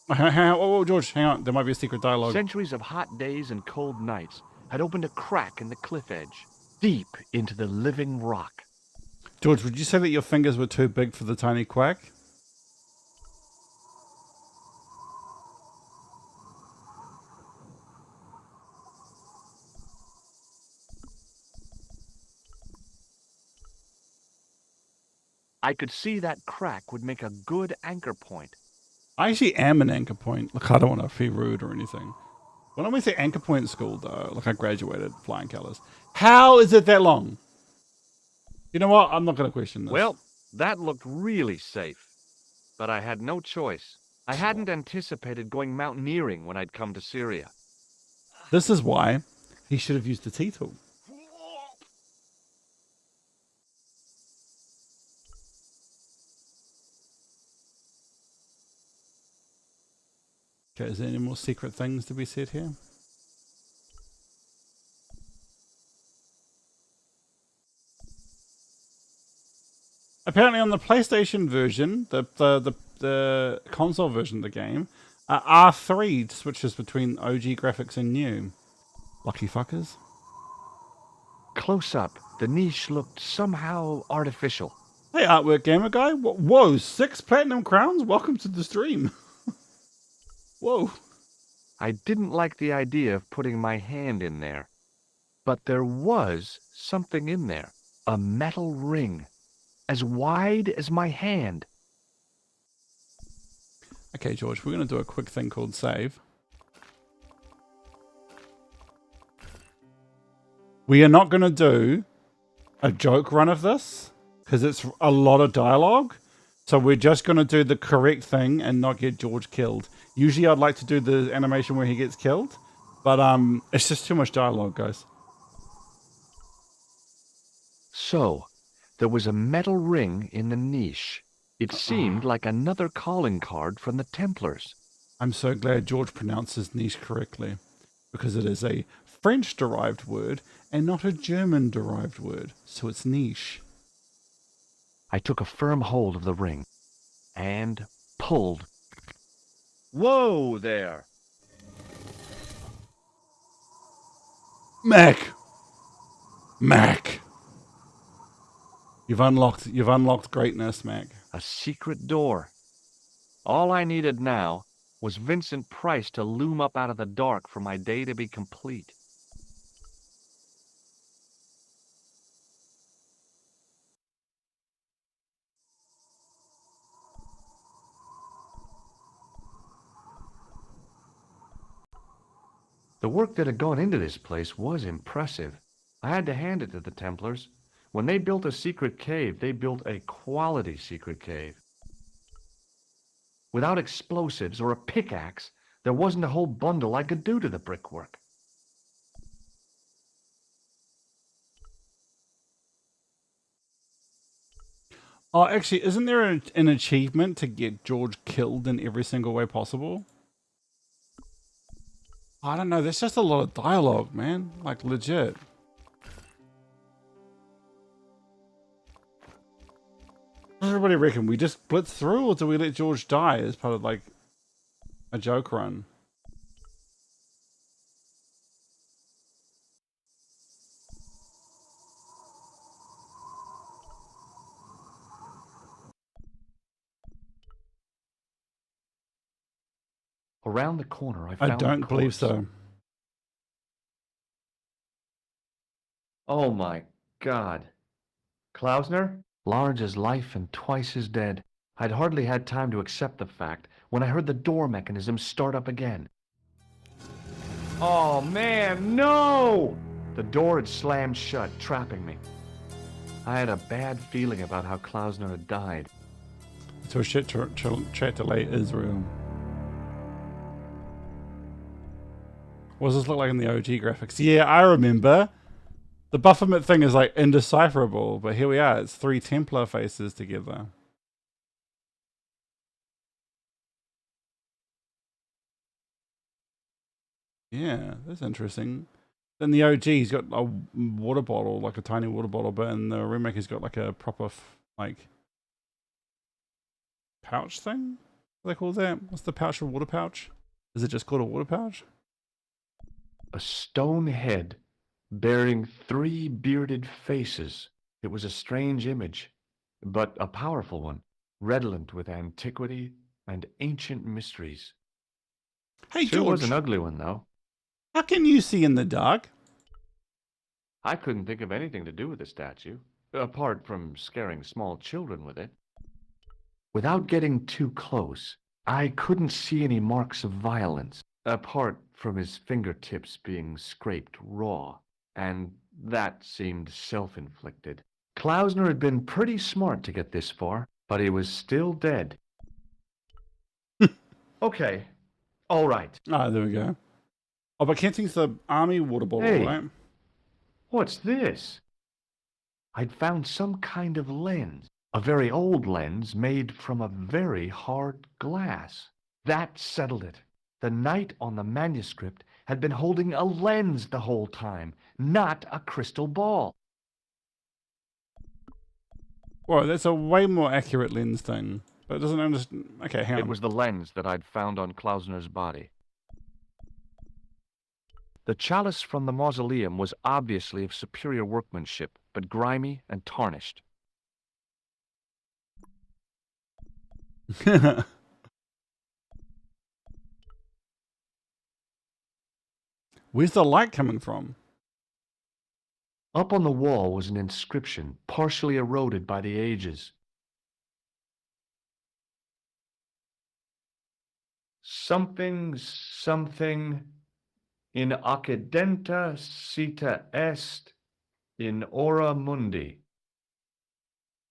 A: Oh, George, hang on. There might be a secret dialogue.
B: Centuries of hot days and cold nights had opened a crack in the cliff edge, deep into the living rock.
A: George, would you say that your fingers were too big for the tiny quack?
B: I could see that crack would make a good anchor point.
A: I actually am an anchor point. Look, I don't want to be rude or anything. When I say anchor point in school, though, like I graduated flying colors. How is it that long? You know what? I'm not going to question this.
B: Well, that looked really safe. But I had no choice. I hadn't anticipated going mountaineering when I'd come to Syria.
A: This is why he should have used the T-tool. Okay, is there any more secret things to be said here? Apparently on the PlayStation version, the console version of the game, R3 switches between OG graphics and new. Lucky fuckers.
B: Close up, the niche looked somehow artificial.
A: Hey, Artwork Gamer Guy. Whoa, 6 platinum crowns? Welcome to the stream. Whoa.
B: I didn't like the idea of putting my hand in there. But there was something in there. A metal ring. As wide as my hand.
A: Okay, George, we're going to do a quick thing called save. We are not going to do a joke run of this because it's a lot of dialogue. So we're just going to do the correct thing and not get George killed. Usually I'd like to do the animation where he gets killed, but it's just too much dialogue, guys.
B: So, there was a metal ring in the niche. It seemed like another calling card from the Templars.
A: I'm so glad George pronounces niche correctly, because it is a French-derived word and not a German-derived word, so it's niche.
B: I took a firm hold of the ring and pulled. Whoa there!
A: Mac! You've unlocked greatness, Mac.
B: A secret door. All I needed now was Vincent Price to loom up out of the dark for my day to be complete. The work that had gone into this place was impressive. I had to hand it to the Templars. When they built a secret cave, they built a quality secret cave. Without explosives or a pickaxe, there wasn't a whole bundle I could do to the brickwork.
A: Oh, actually, isn't there an achievement to get George killed in every single way possible? I don't know. There's just a lot of dialogue, man. Like, legit. What does everybody reckon? We just blitz through, or do we let George die as part of, like, a joke run?
B: Around the corner, I found
A: I don't believe so.
B: Oh my God. Klausner? Large as life and twice as dead. I'd hardly had time to accept the fact when I heard the door mechanism start up again. Oh man, no! The door had slammed shut, trapping me. I had a bad feeling about how Klausner had died.
A: So shit chat delay is real. What does this look like in the OG graphics? Yeah, I remember. The Baphomet thing is like indecipherable, but here we are. It's 3 Templar faces together. Yeah, that's interesting. Then the OG's got a water bottle, like a tiny water bottle, but in the remake he's got like a proper like pouch thing. What do they call that? What's the pouch for water pouch? Is it just called a water pouch?
B: A stone head bearing 3 bearded faces. It was a strange image, but a powerful one, redolent with antiquity and ancient mysteries.
A: Hey
B: Sure was
A: George,
B: an ugly one, though.
A: how can you see in the dark?
B: I couldn't think of anything to do with the statue, apart from scaring small children with it. Without getting too close, I couldn't see any marks of violence, apart from his fingertips being scraped raw, and that seemed self-inflicted. Klausner had been pretty smart to get this far, but he was still dead. Okay, all right.
A: Ah, there we go. Oh, but Kenting's the army water bottle,
B: Hey.
A: right?
B: What's this? I'd found some kind of lens, a very old lens made from a very hard glass. That settled it. The knight on the manuscript had been holding a lens the whole time, not a crystal ball.
A: Well, that's a way more accurate lens thing. But it doesn't understand. Okay, hang on.
B: It was the lens that I'd found on Klausner's body. The chalice from the mausoleum was obviously of superior workmanship, but grimy and tarnished.
A: Where's the light coming from?
B: Up on the wall was an inscription, partially eroded by the ages. Something, in accidenta cita est in ora mundi.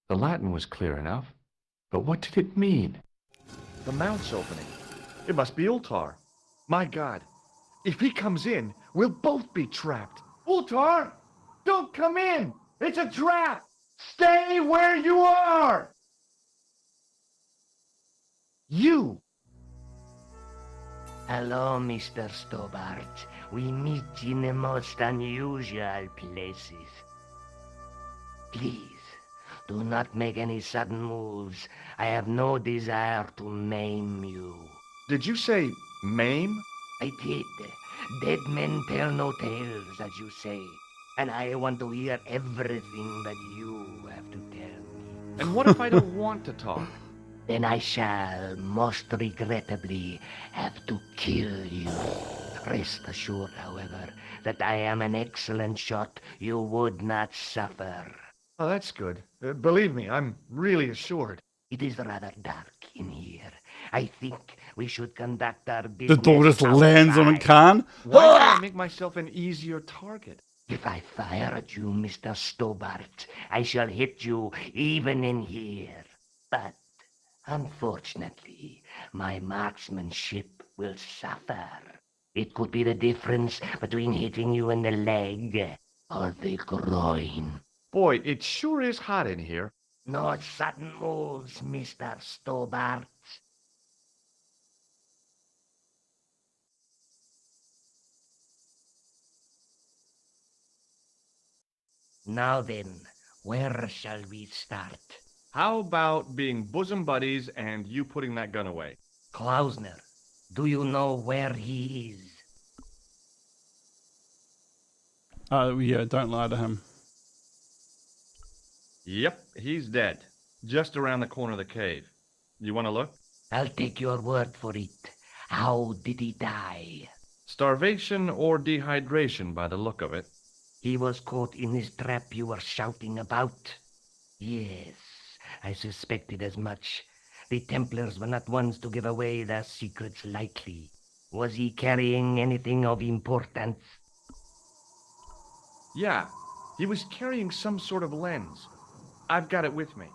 B: The Latin was clear enough, but what did it mean? The mount's opening. It must be Ultar. My God, if he comes in, we'll both be trapped. Ultar, don't come in. It's a trap. Stay where you are. You.
G: Hello, Mr. Stobart. We meet in the most unusual places. Please, do not make any sudden moves. I have no desire to maim you.
B: Did you say maim?
G: I did. Dead men tell no tales, as you say. And I want to hear everything that you have to tell me.
B: And what if I don't want to talk?
G: Then I shall, most regrettably, have to kill you. Rest assured, however, that I am an excellent shot you would not suffer.
B: Oh, that's good. Believe me, I'm really assured.
G: It is rather dark in here. I think we should conduct our
A: The
G: business
A: door just lands on a
G: outside.
A: can.
B: Why don't I make myself an easier target?
G: If I fire at you, Mr. Stobart, I shall hit you even in here. But unfortunately, my marksmanship will suffer. It could be the difference between hitting you in the leg or the groin.
B: Boy, it sure is hot in here.
G: No sudden moves, Mr. Stobart. Now then, where shall we start?
B: How about being bosom buddies and you putting that gun away?
G: Klausner, do you know where he is?
A: Yeah, don't lie to him.
B: Yep, he's dead. Just around the corner of the cave. You want to look?
G: I'll take your word for it. How did he die?
B: Starvation or dehydration by the look of it.
G: He was caught in this trap you were shouting about. Yes, I suspected as much. The Templars were not ones to give away their secrets lightly. Was he carrying anything of importance?
B: Yeah, he was carrying some sort of lens. I've got it with me.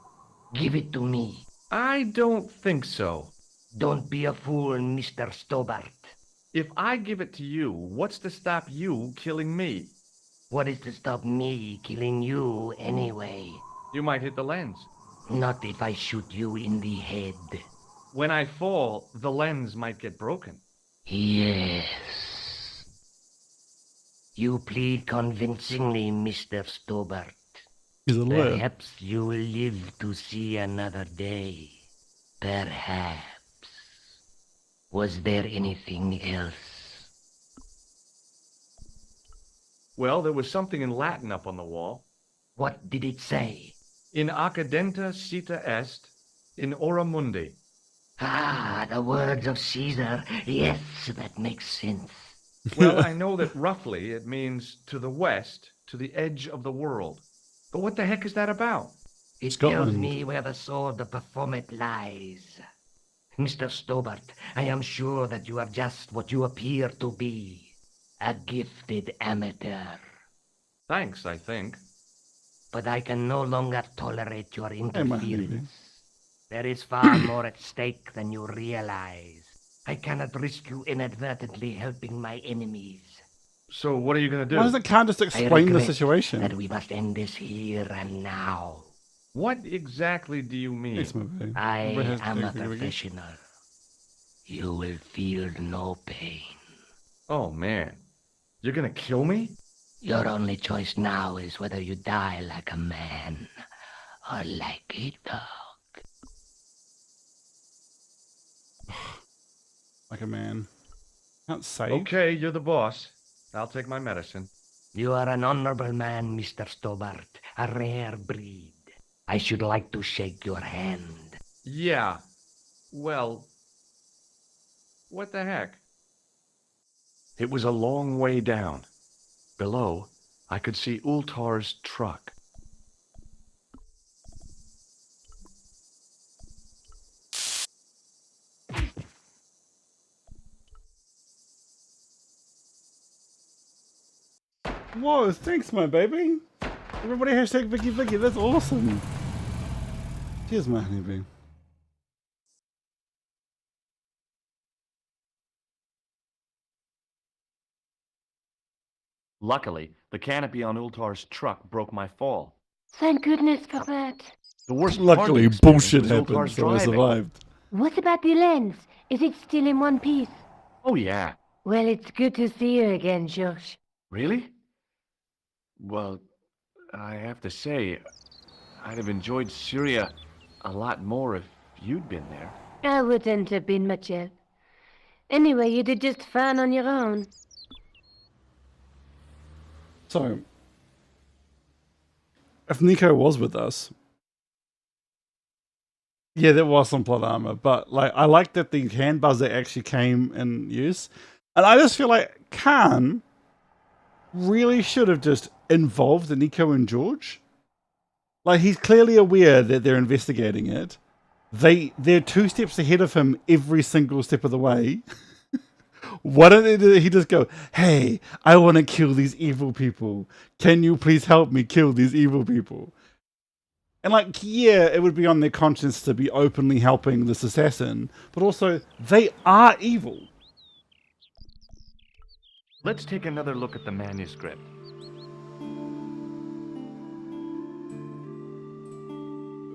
G: Give it to me.
B: I don't think so.
G: Don't be a fool, Mr. Stobart.
B: If I give it to you, what's to stop you killing me?
G: What is to stop me killing you anyway?
B: You might hit the lens.
G: Not if I shoot you in the head.
B: When I fall, the lens might get broken.
G: Yes. You plead convincingly, Mr. Stobart.
A: He's a lawyer.
G: Perhaps you will live to see another day. Perhaps. Was there anything else?
B: Well, there was something in Latin up on the wall.
G: What did it say?
B: In accidenta cita est, in ora mundi.
G: Ah, the words of Caesar. Yes, that makes sense.
B: Well, I know that roughly it means to the west, to the edge of the world. But what the heck is that about?
G: It
A: Scotland.
G: tells me where the sword of Baphomet lies. Mr. Stobart, I am sure that you are just what you appear to be. A gifted amateur.
B: Thanks, I think.
G: But I can no longer tolerate your
A: man,
G: interference. There is far more at stake than you realize. I cannot risk you inadvertently helping my enemies.
B: So what are you going to do?
A: Why doesn't Khan just
G: I
A: explain the
G: regret
A: situation?
G: that we must end this here and now.
B: What exactly do you mean?
A: Next movie.
G: I
A: Everybody has
G: am a
A: to agree.
G: professional. You will feel no pain.
B: Oh, man. You're going to kill me?
G: Your only choice now is whether you die like a man or like a dog.
A: Like a man. Can't save.
B: Okay, you're the boss. I'll take my medicine.
G: You are an honorable man, Mr. Stobart, a rare breed. I should like to shake your hand.
B: Yeah. Well, what the heck? It was a long way down. Below, I could see Ultar's truck.
A: Whoa, thanks, my baby. Everybody hashtag Vicky Vicky. That's awesome. Cheers, my honeybee.
B: Luckily, the canopy on Ultar's truck broke my fall.
F: Thank goodness for that.
B: The worst
A: Luckily, bullshit happened, so I
B: driving.
A: survived.
F: What about the lens? Is it still in one piece?
B: Oh, yeah.
F: Well, it's good to see you again, Josh.
B: Really? Well, I have to say, I'd have enjoyed Syria a lot more if you'd been there.
F: I wouldn't have been much help. Anyway, you did just fine on your own.
A: So, if Nico was with us, yeah, there was some plot armor, but like I like that the hand buzzer actually came in use, and I just feel like Khan really should have just involved Nico and George. Like he's clearly aware that they're investigating it. They're 2 steps ahead of him every single step of the way. Why don't he just go, hey, I want to kill these evil people. Can you please help me kill these evil people? And like, yeah, it would be on their conscience to be openly helping this assassin, but also they are evil.
B: Let's take another look at the manuscript.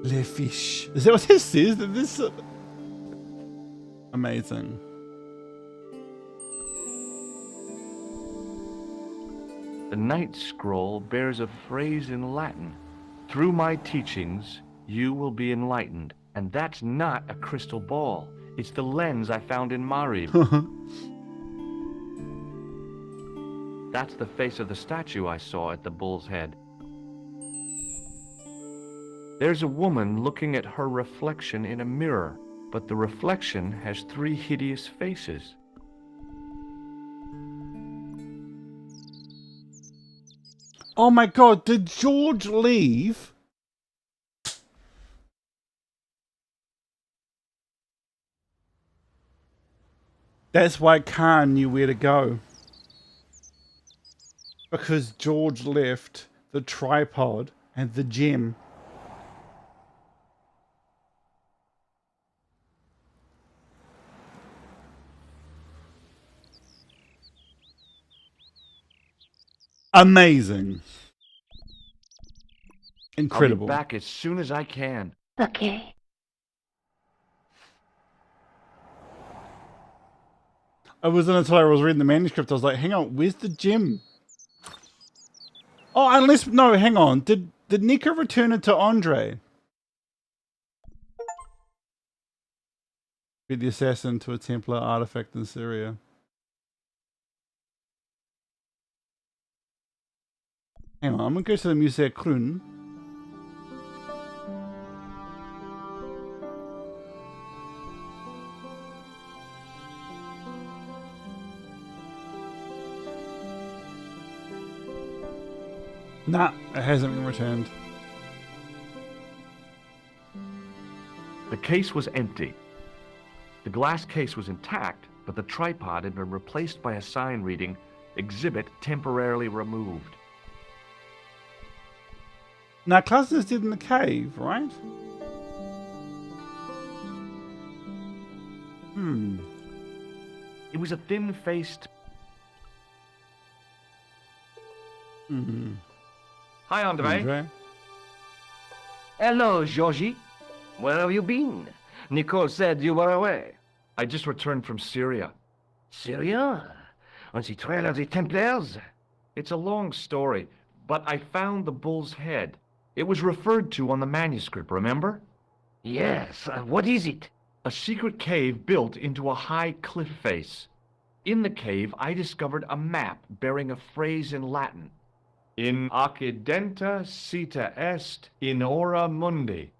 A: Le fiche. Is that what this is? This amazing.
B: The Night Scroll bears a phrase in Latin. Through my teachings, you will be enlightened. And that's not a crystal ball. It's the lens I found in Marib. That's the face of the statue I saw at the bull's head. There's a woman looking at her reflection in a mirror, but the reflection has 3 hideous faces.
A: Oh my god, did George leave? That's why Khan knew where to go. Because George left the tripod and the gem. Amazing.
B: I'll
A: Incredible.
B: be back as soon as I can.
F: Okay.
A: I wasn't until I was reading the manuscript, I was like, hang on, where's the gem? Oh, unless, no, hang on. Did Nika return it to Andre? Be the assassin to a Templar artifact in Syria. Hang on, I'm gonna go to the Musée Krun. Nah, it hasn't been returned.
B: The case was empty. The glass case was intact, but the tripod had been replaced by a sign reading, "Exhibit temporarily removed."
A: Now, Klausner's dead in the cave, right?
B: It was a thin-faced... Hi, Andre.
G: Hello, Georgie. Where have you been? Nicole said you were away.
B: I just returned from Syria.
G: Syria? On the trail of the Templars?
B: It's a long story, but I found the bull's head. It was referred to on the manuscript, remember?
G: Yes. What is it?
B: A secret cave built into a high cliff face. In the cave, I discovered a map bearing a phrase in Latin. In occidenta cita est in ora mundi.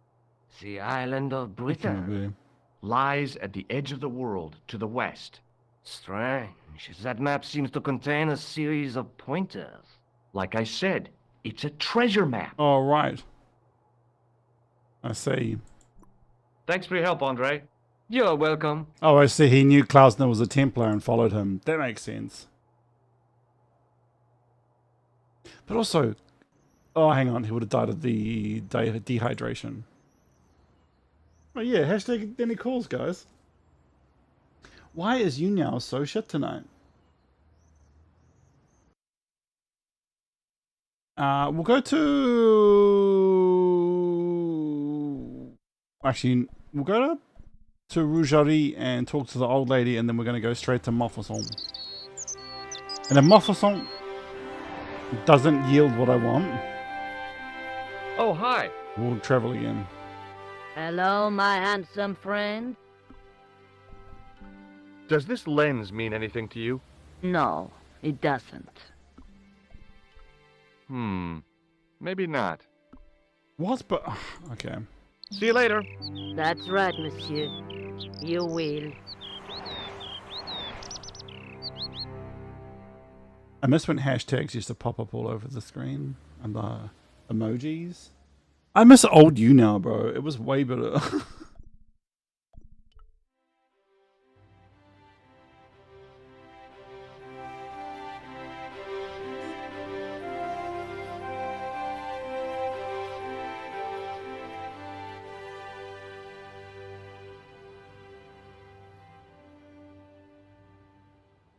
G: The island of Britain.
B: Lies at the edge of the world, to the west.
G: Strange. That map seems to contain a series of pointers.
B: Like I said, it's a treasure map.
A: Oh, right. I see.
B: Thanks for your help, Andre.
G: You're welcome.
A: Oh, I see. He knew Klausner was a Templar and followed him. That makes sense. But also... Oh, hang on. He would have died of the dehydration. Oh, yeah. Hashtag any calls, guys. Why is you now so shit tonight? We'll go to... Actually, we'll go to Rougerie and talk to the old lady, and then we're going to go straight to Montfaucon. And if Montfaucon doesn't yield what I want,
B: Oh, hi.
A: we'll travel again.
D: Hello, my handsome friend.
B: Does this lens mean anything to you?
D: No, it doesn't.
B: Maybe not.
A: What? But... Okay.
B: See you later.
D: That's right, monsieur. You will.
A: I miss when hashtags used to pop up all over the screen and the emojis. I miss old you now, bro. It was way better.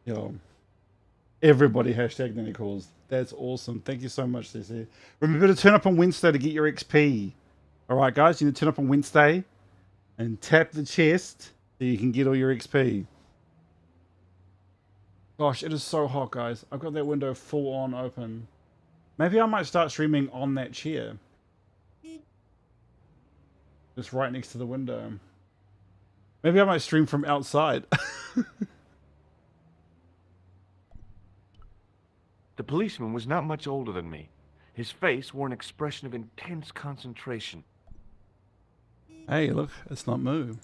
A: Yo. Everybody hashtag Nanny Calls. That's awesome. Thank you so much, CC. Remember to turn up on Wednesday to get your XP. Alright, guys, you need to turn up on Wednesday and tap the chest so you can get all your XP. Gosh, it is so hot, guys. I've got that window full on open. Maybe I might start streaming on that chair. Just right next to the window. Maybe I might stream from outside.
B: The policeman was not much older than me. His face wore an expression of intense concentration.
A: Hey, look, it's not Moo.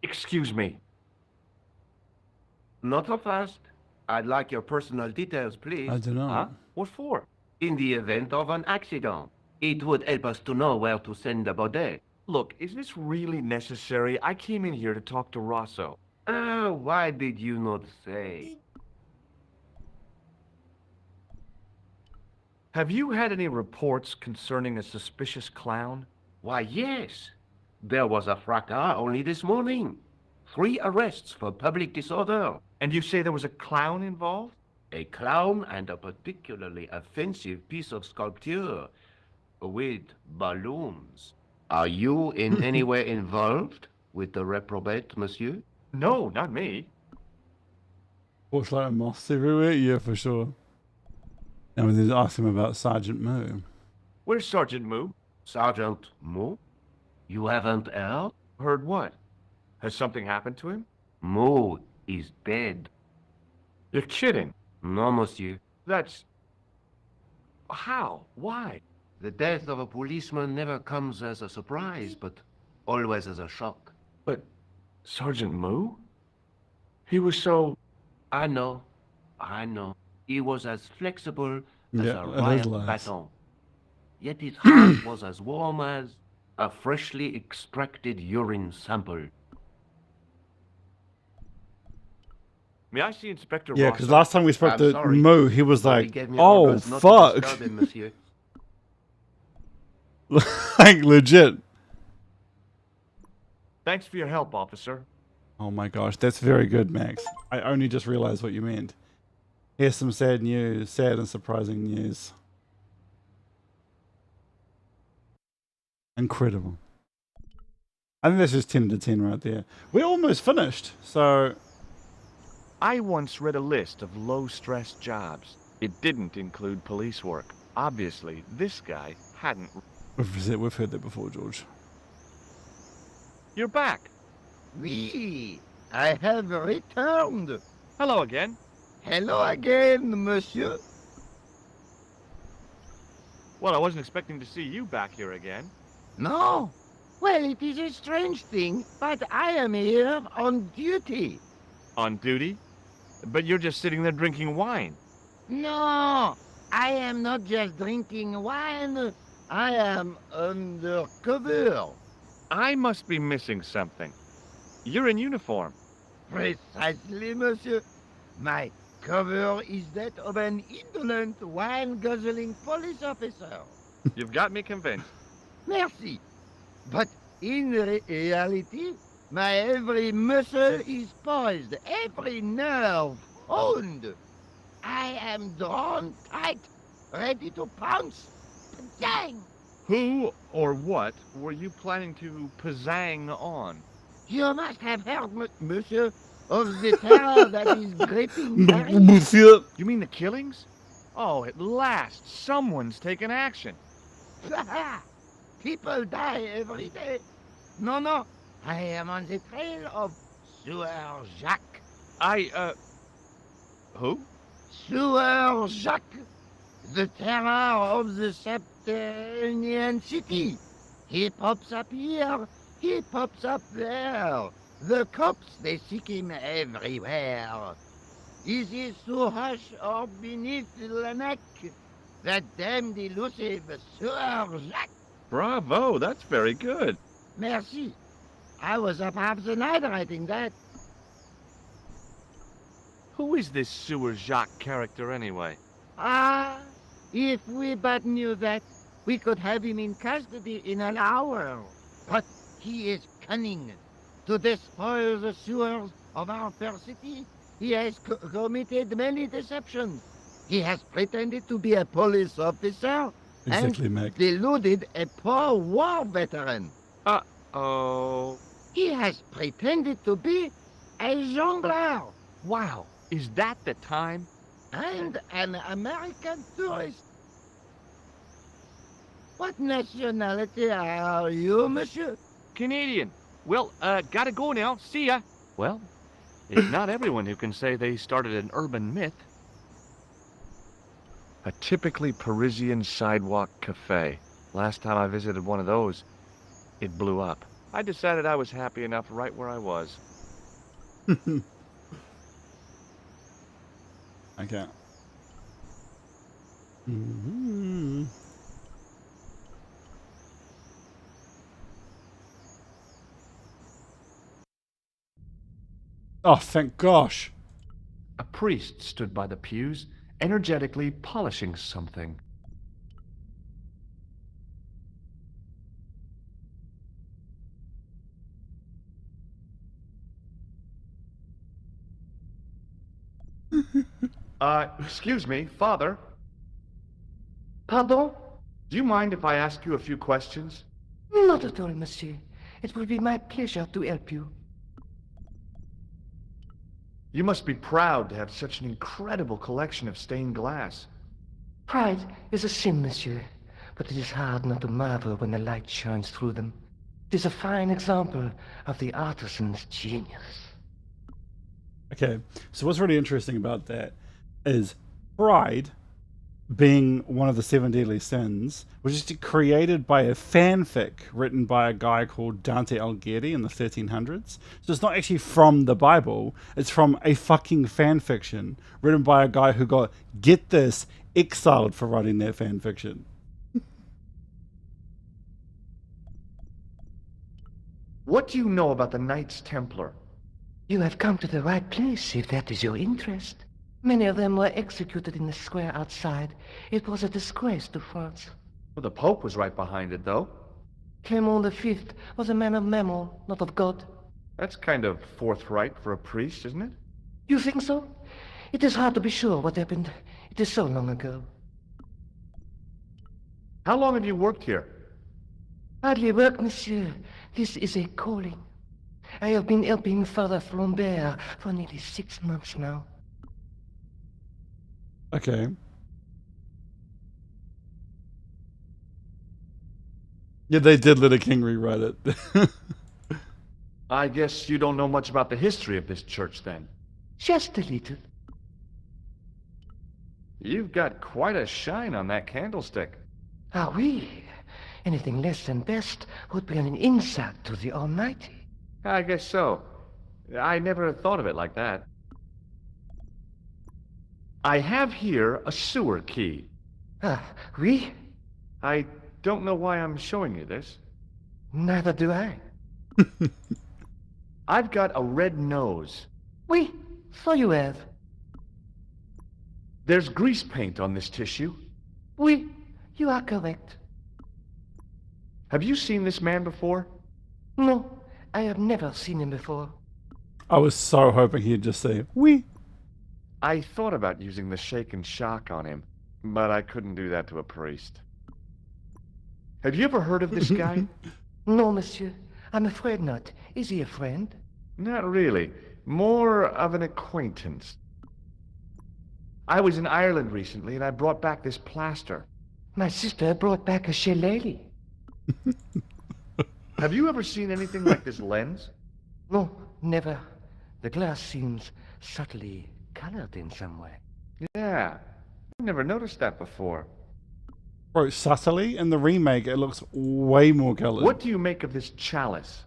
B: Excuse me.
H: Not so fast. I'd like your personal details, please.
A: I don't know.
B: Huh? What for?
H: In the event of an accident, it would help us to know where to send the body.
B: Look, is this really necessary? I came in here to talk to Rosso.
H: Why did you not say?
B: Have you had any reports concerning a suspicious clown?
H: Why, yes. There was a fracas only this morning. 3 arrests for public disorder.
B: And you say there was a clown involved?
H: A clown and a particularly offensive piece of sculpture with balloons. Are you in any way involved with the reprobate, monsieur?
B: No, not me.
A: Looks like moss everywhere. Yeah, for sure. And we did ask him about Sergeant Moo.
B: Where's Sergeant Moo?
H: Sergeant Moo? You haven't heard?
B: Heard what? Has something happened to him?
H: Moo is dead.
B: You're kidding.
H: No, monsieur.
B: That's... How? Why?
H: The death of a policeman never comes as a surprise, but always as a shock.
B: But Sergeant Moo? He was so...
H: I know. He was as flexible as
A: Yeah,
H: a
A: it is
H: riot
A: lies.
H: baton. Yet his heart was as warm as a freshly extracted urine sample.
B: May I see Inspector
A: Yeah,
B: Ross?
A: because last time we spoke
H: I'm
A: to
H: sorry,
A: Moo, he was
H: But he
A: like,
H: gave me
A: "Oh
H: orders not to
A: fuck,"
H: disturb him, monsieur.
A: like legit.
B: Thanks for your help, officer.
A: Oh my gosh, that's very good, Max. I only just realized what you meant. Here's some sad news, sad and surprising news. Incredible. I think that's just 10 to 10 right there. We're almost finished, so
B: I once read a list of low-stress jobs. It didn't include police work. Obviously, this guy hadn't...
A: we've heard that before, George.
B: You're back.
C: Oui, I have returned.
B: Hello again.
C: Hello again, monsieur.
B: Well, I wasn't expecting to see you back here again.
C: No? Well, it is a strange thing, but I am here on duty.
B: On duty? But you're just sitting there drinking wine.
C: No, I am not just drinking wine. I am undercover.
B: I must be missing something. You're in uniform.
C: Precisely, monsieur. My cover is that of an indolent, wine-guzzling police officer.
B: You've got me convinced.
C: Merci. But in reality, my every muscle is poised, every nerve honed. I am drawn tight, ready to pounce. Dang!
B: Who or what were you planning to pizzang on?
C: You must have heard, monsieur, of the terror that is gripping Paris.
A: Monsieur.
B: You mean the killings? Oh, at last, someone's taken action.
C: People die every day. No, I am on the trail of Sewer Jacques.
B: Who?
C: Sewer Jacques, the terror of the subterranean city. He pops up here, he pops up there. The cops, they seek him everywhere. Is he so hush or beneath the neck? That damned elusive Sewer Jacques.
B: Bravo, that's very good.
C: Merci. I was up half the night writing that.
B: Who is this Sewer Jacques character anyway?
C: Ah, if we but knew that, we could have him in custody in an hour. But he is cunning. To despoil the sewers of our fair city, he has committed many deceptions. He has pretended to be a police officer
A: Exactly,
C: and
A: Mac.
C: deluded a poor war veteran.
B: Uh-oh.
C: He has pretended to be a jongleur
B: Wow, is that the time?
C: and an American tourist. What nationality are you, monsieur?
B: Canadian. Well, gotta go now. See ya. Well, it's not everyone who can say they started an urban myth. A typically Parisian sidewalk cafe. Last time I visited one of those, it blew up. I decided I was happy enough right where I was.
A: Okay. Mm-hmm. Oh, thank gosh.
B: A priest stood by the pews, energetically polishing something. Excuse me, Father.
G: Pardon?
B: Do you mind if I ask you a few questions?
G: Not at all, monsieur. It will be my pleasure to help you.
B: You must be proud to have such an incredible collection of stained glass.
G: Pride is a sin, monsieur, but it is hard not to marvel when the light shines through them. It is a fine example of the artisan's genius.
A: Okay, so what's really interesting about that is pride being one of the 7 deadly sins, which is created by a fanfic written by a guy called Dante Alighieri in the 1300s. So it's not actually from the Bible, it's from a fucking fanfiction written by a guy who got, get this, exiled for writing that fanfiction.
B: What do you know about the Knights Templar?
G: You have come to the right place, if that is your interest. Many of them were executed in the square outside. It was a disgrace to France.
B: Well, the Pope was right behind it, though.
G: Clement V was a man of mammon, not of God.
B: That's kind of forthright for a priest, isn't it?
G: You think so? It is hard to be sure what happened. It is so long ago.
B: How long have you worked here?
G: Hardly work, monsieur. This is a calling. I have been helping Father Flambert for nearly 6 months now.
A: Okay. Yeah, they did let a king rewrite it.
B: I guess you don't know much about the history of this church, then.
G: Just a little.
B: You've got quite a shine on that candlestick.
G: Ah, oui. Anything less than best would be an insult to the Almighty.
B: I guess so. I never thought of it like that. I have here a sewer key.
G: Ah, oui?
B: I don't know why I'm showing you this.
G: Neither do I.
B: I've got a red nose.
G: Oui, so you have.
B: There's grease paint on this tissue.
G: Oui, you are correct.
B: Have you seen this man before?
G: No, I have never seen him before.
A: I was so hoping he'd just say, "Oui."
B: I thought about using the shake and shock on him, but I couldn't do that to a priest. Have you ever heard of this guy?
G: No, monsieur. I'm afraid not. Is he a friend?
B: Not really. More of an acquaintance. I was in Ireland recently, and I brought back this plaster.
G: My sister brought back a shillelagh.
B: Have you ever seen anything like this lens?
G: No, never. The glass seems subtly colored in some way.
B: Yeah, I've never noticed that before.
A: Bro, subtly, in the remake, it looks way more colored.
B: What do you make of this chalice?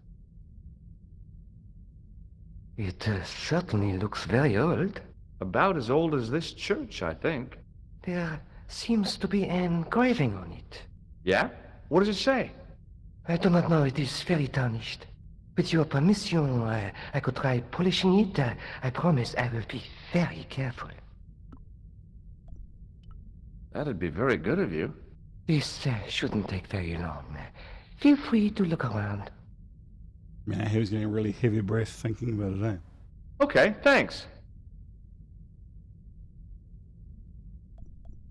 G: It certainly looks very old.
B: About as old as this church, I think.
G: There seems to be an engraving on it.
B: Yeah? What does it say?
G: I do not know. It is very tarnished. With your permission, I could try polishing it. I promise I will be very careful.
B: That'd be very good of you.
G: This shouldn't take very long. Feel free to look around.
A: Man, he was getting really heavy breath thinking about it, eh?
B: Okay, thanks.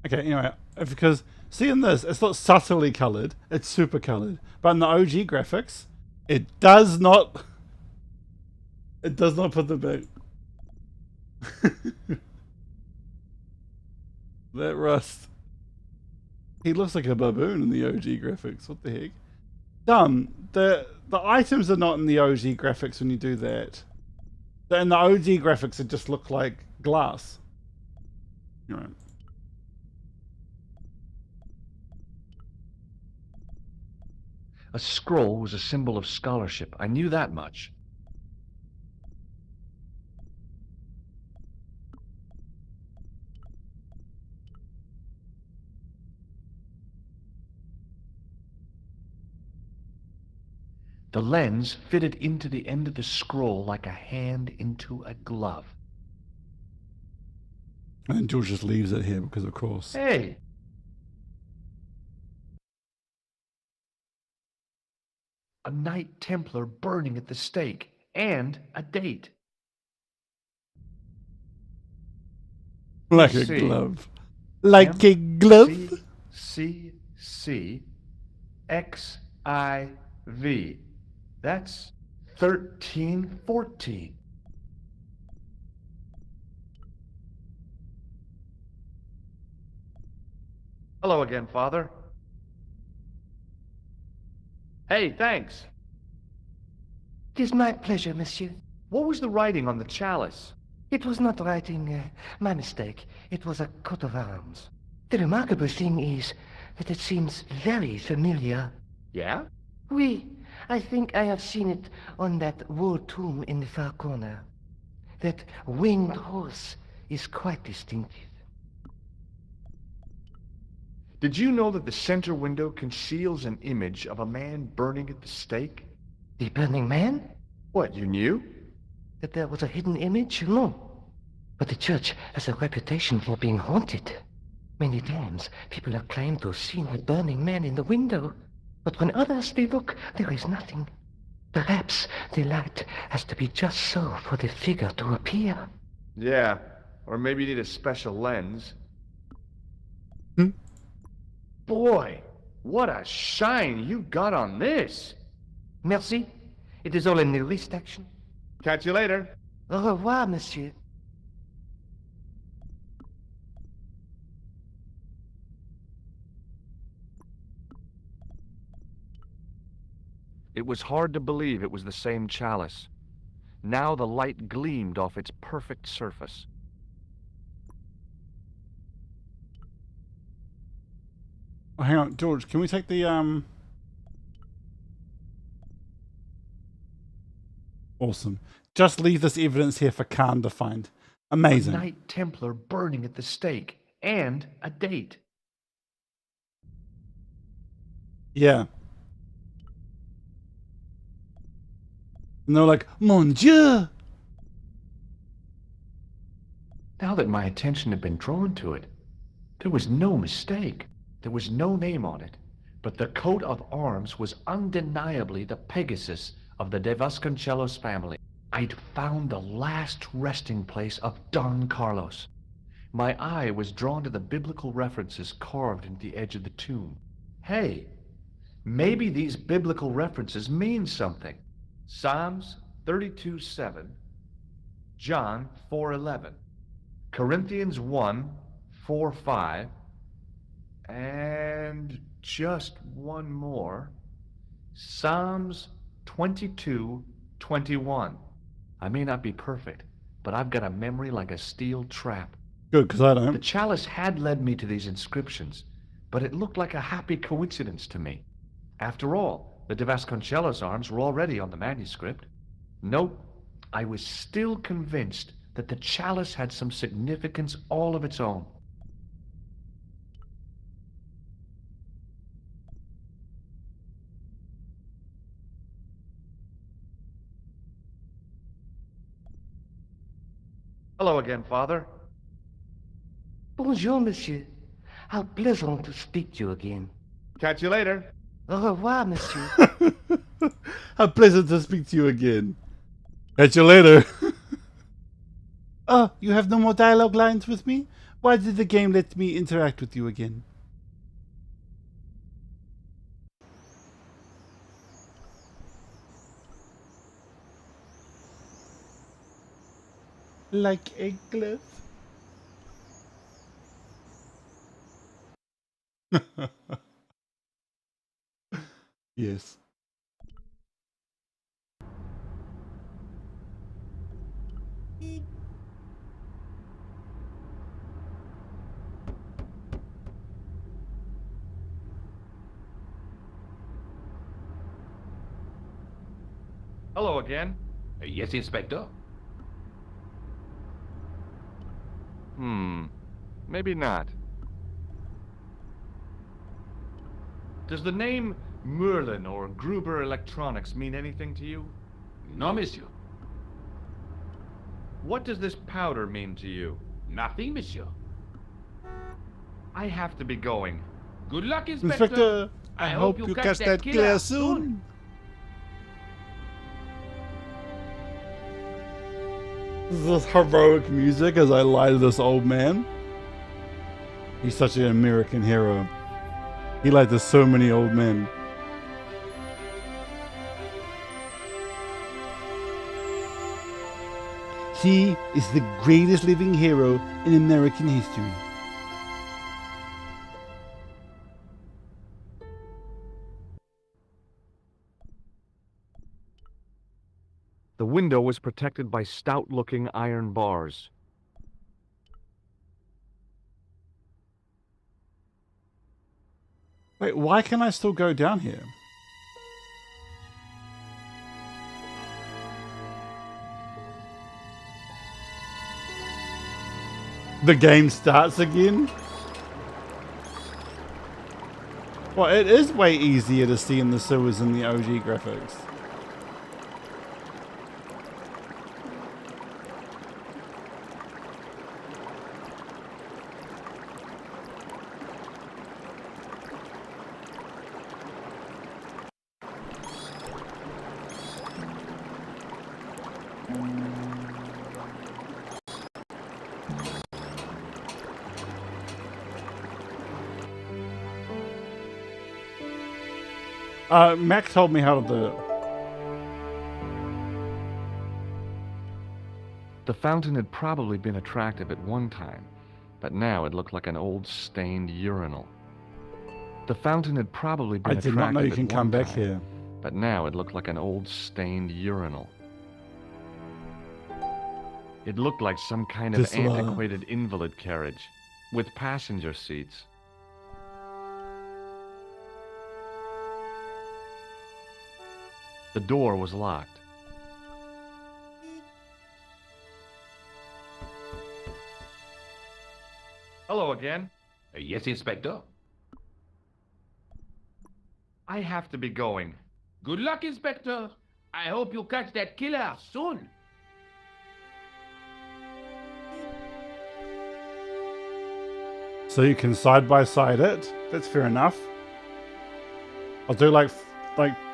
A: Okay, anyway, because seeing this, it's not subtly colored, it's super colored. But in the OG graphics, it does not put the back. That rust. He looks like a baboon in the OG graphics. What the heck? Dumb. The items are not in the OG graphics when you do that. In the OG graphics, it just look like glass. Right.
B: A scroll was a symbol of scholarship. I knew that much. The lens fitted into the end of the scroll like a hand into a glove.
A: And George just leaves it here because, of course.
B: Hey! A Knight Templar burning at the stake, and a date.
A: Like a
B: C.
A: glove. Like a glove?
B: C-C-C-X-I-V. That's 1314. Hello again, Father. Hey, thanks.
G: It is my pleasure, monsieur.
B: What was the writing on the chalice?
G: It was not writing, my mistake. It was a coat of arms. The remarkable thing is that it seems very familiar.
B: Yeah?
G: Oui, I think I have seen it on that wool tomb in the far corner. That winged horse is quite distinctive.
B: Did you know that the center window conceals an image of a man burning at the stake?
G: The Burning Man?
B: What, you knew?
G: That there was a hidden image? No. But the church has a reputation for being haunted. Many times, people have claimed to have seen the Burning Man in the window. But when others they look, there is nothing. Perhaps the light has to be just so for the figure to appear.
B: Yeah, or maybe you need a special lens. Boy, what a shine you got on this!
G: Merci. It is all in the wrist action.
B: Catch you later.
G: Au revoir, monsieur.
B: It was hard to believe it was the same chalice. Now the light gleamed off its perfect surface.
A: Oh, hang on, George, can we take the, Awesome. Just leave this evidence here for Khan to find. Amazing.
B: A Knight Templar burning at the stake, and a date.
A: Yeah. And they're like, Mon Dieu!
B: Now that my attention had been drawn to it, there was no mistake. There was no name on it, but the coat of arms was undeniably the Pegasus of the De Vasconcelos family. I'd found the last resting place of Don Carlos. My eye was drawn to the biblical references carved into the edge of the tomb. Hey, maybe these biblical references mean something. Psalms 32:7, John 4:11, Corinthians 1:4-5, and just one more, Psalms 22:21. I may not be perfect, but I've got a memory like a steel trap.
A: Good, because I don't.
B: The chalice had led me to these inscriptions, but it looked like a happy coincidence to me. After all, the De Vasconcelos arms were already on the manuscript. Nope, I was still convinced that the chalice had some significance all of its own. Hello again, Father.
G: Bonjour, monsieur. How pleasant to speak to you again.
B: Catch you later.
G: Au revoir, monsieur.
A: How pleasant to speak to you again. Catch you later. Oh, you have no more dialogue lines with me? Why did the game let me interact with you again? Like a glove. Yes.
B: Hello again.
E: Yes, Inspector.
B: Maybe not. Does the name Merlin or Gruber Electronics mean anything to you?
E: No, monsieur.
B: What does this powder mean to you?
E: Nothing, monsieur.
B: I have to be going.
E: Good luck, Inspector.
A: Inspector, I hope you catch that killer soon. This is heroic music as I lie to this old man. He's such an American hero. He lied to so many old men. He is the greatest living hero in American history.
B: The window was protected by stout-looking iron bars.
A: Wait, why can I still go down here? The game starts again? Well, it is way easier to see in the sewers in the OG graphics. Mac told me how to do it.
B: The fountain had probably been attractive at one time, but now it looked like an old stained urinal. The fountain had probably been
A: I did not know you
B: attractive
A: can
B: at
A: come
B: one
A: back
B: time,
A: here.
B: but now it looked like an old stained urinal. It looked like some kind of
A: This love.
B: antiquated invalid carriage with passenger seats. The door was locked. Hello again.
H: Yes, Inspector.
B: I have to be going.
H: Good luck, Inspector. I hope you catch that killer soon.
A: So you can side by side it. That's fair enough. I'll do like